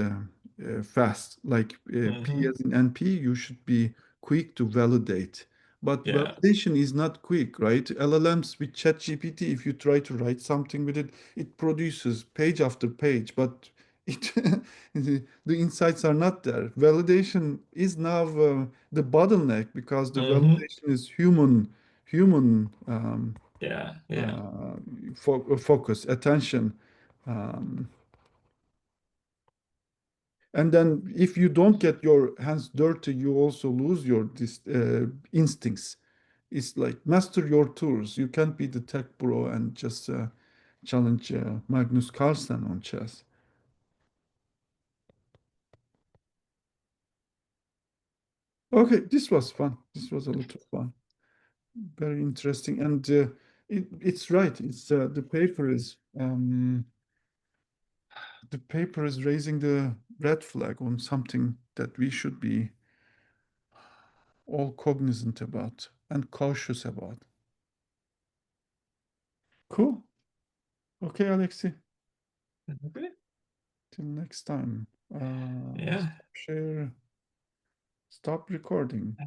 fast. Like P mhm, as in NP, you should be quick to validate. But yeah. validation is not quick, right? LLMs with ChatGPT, if you try to write something with it, it produces page after page, but it the insights are not there. Validation is now the bottleneck because the Hmm. validation is human Yeah, yeah. uh, focus, attention. Um, And then if you don't get your hands dirty, you also lose your instincts. It's like master your tools. You can't be the tech bro and just challenge Magnus Carlsen on chess. Okay, this was fun. This was a lot of fun. Very interesting. And it's right. It's the paper is raising the red flag on something that we should be all cognizant about and cautious about. Cool. Okay, Alexei. Okay. Till next time. Yeah. Stop share, stop recording.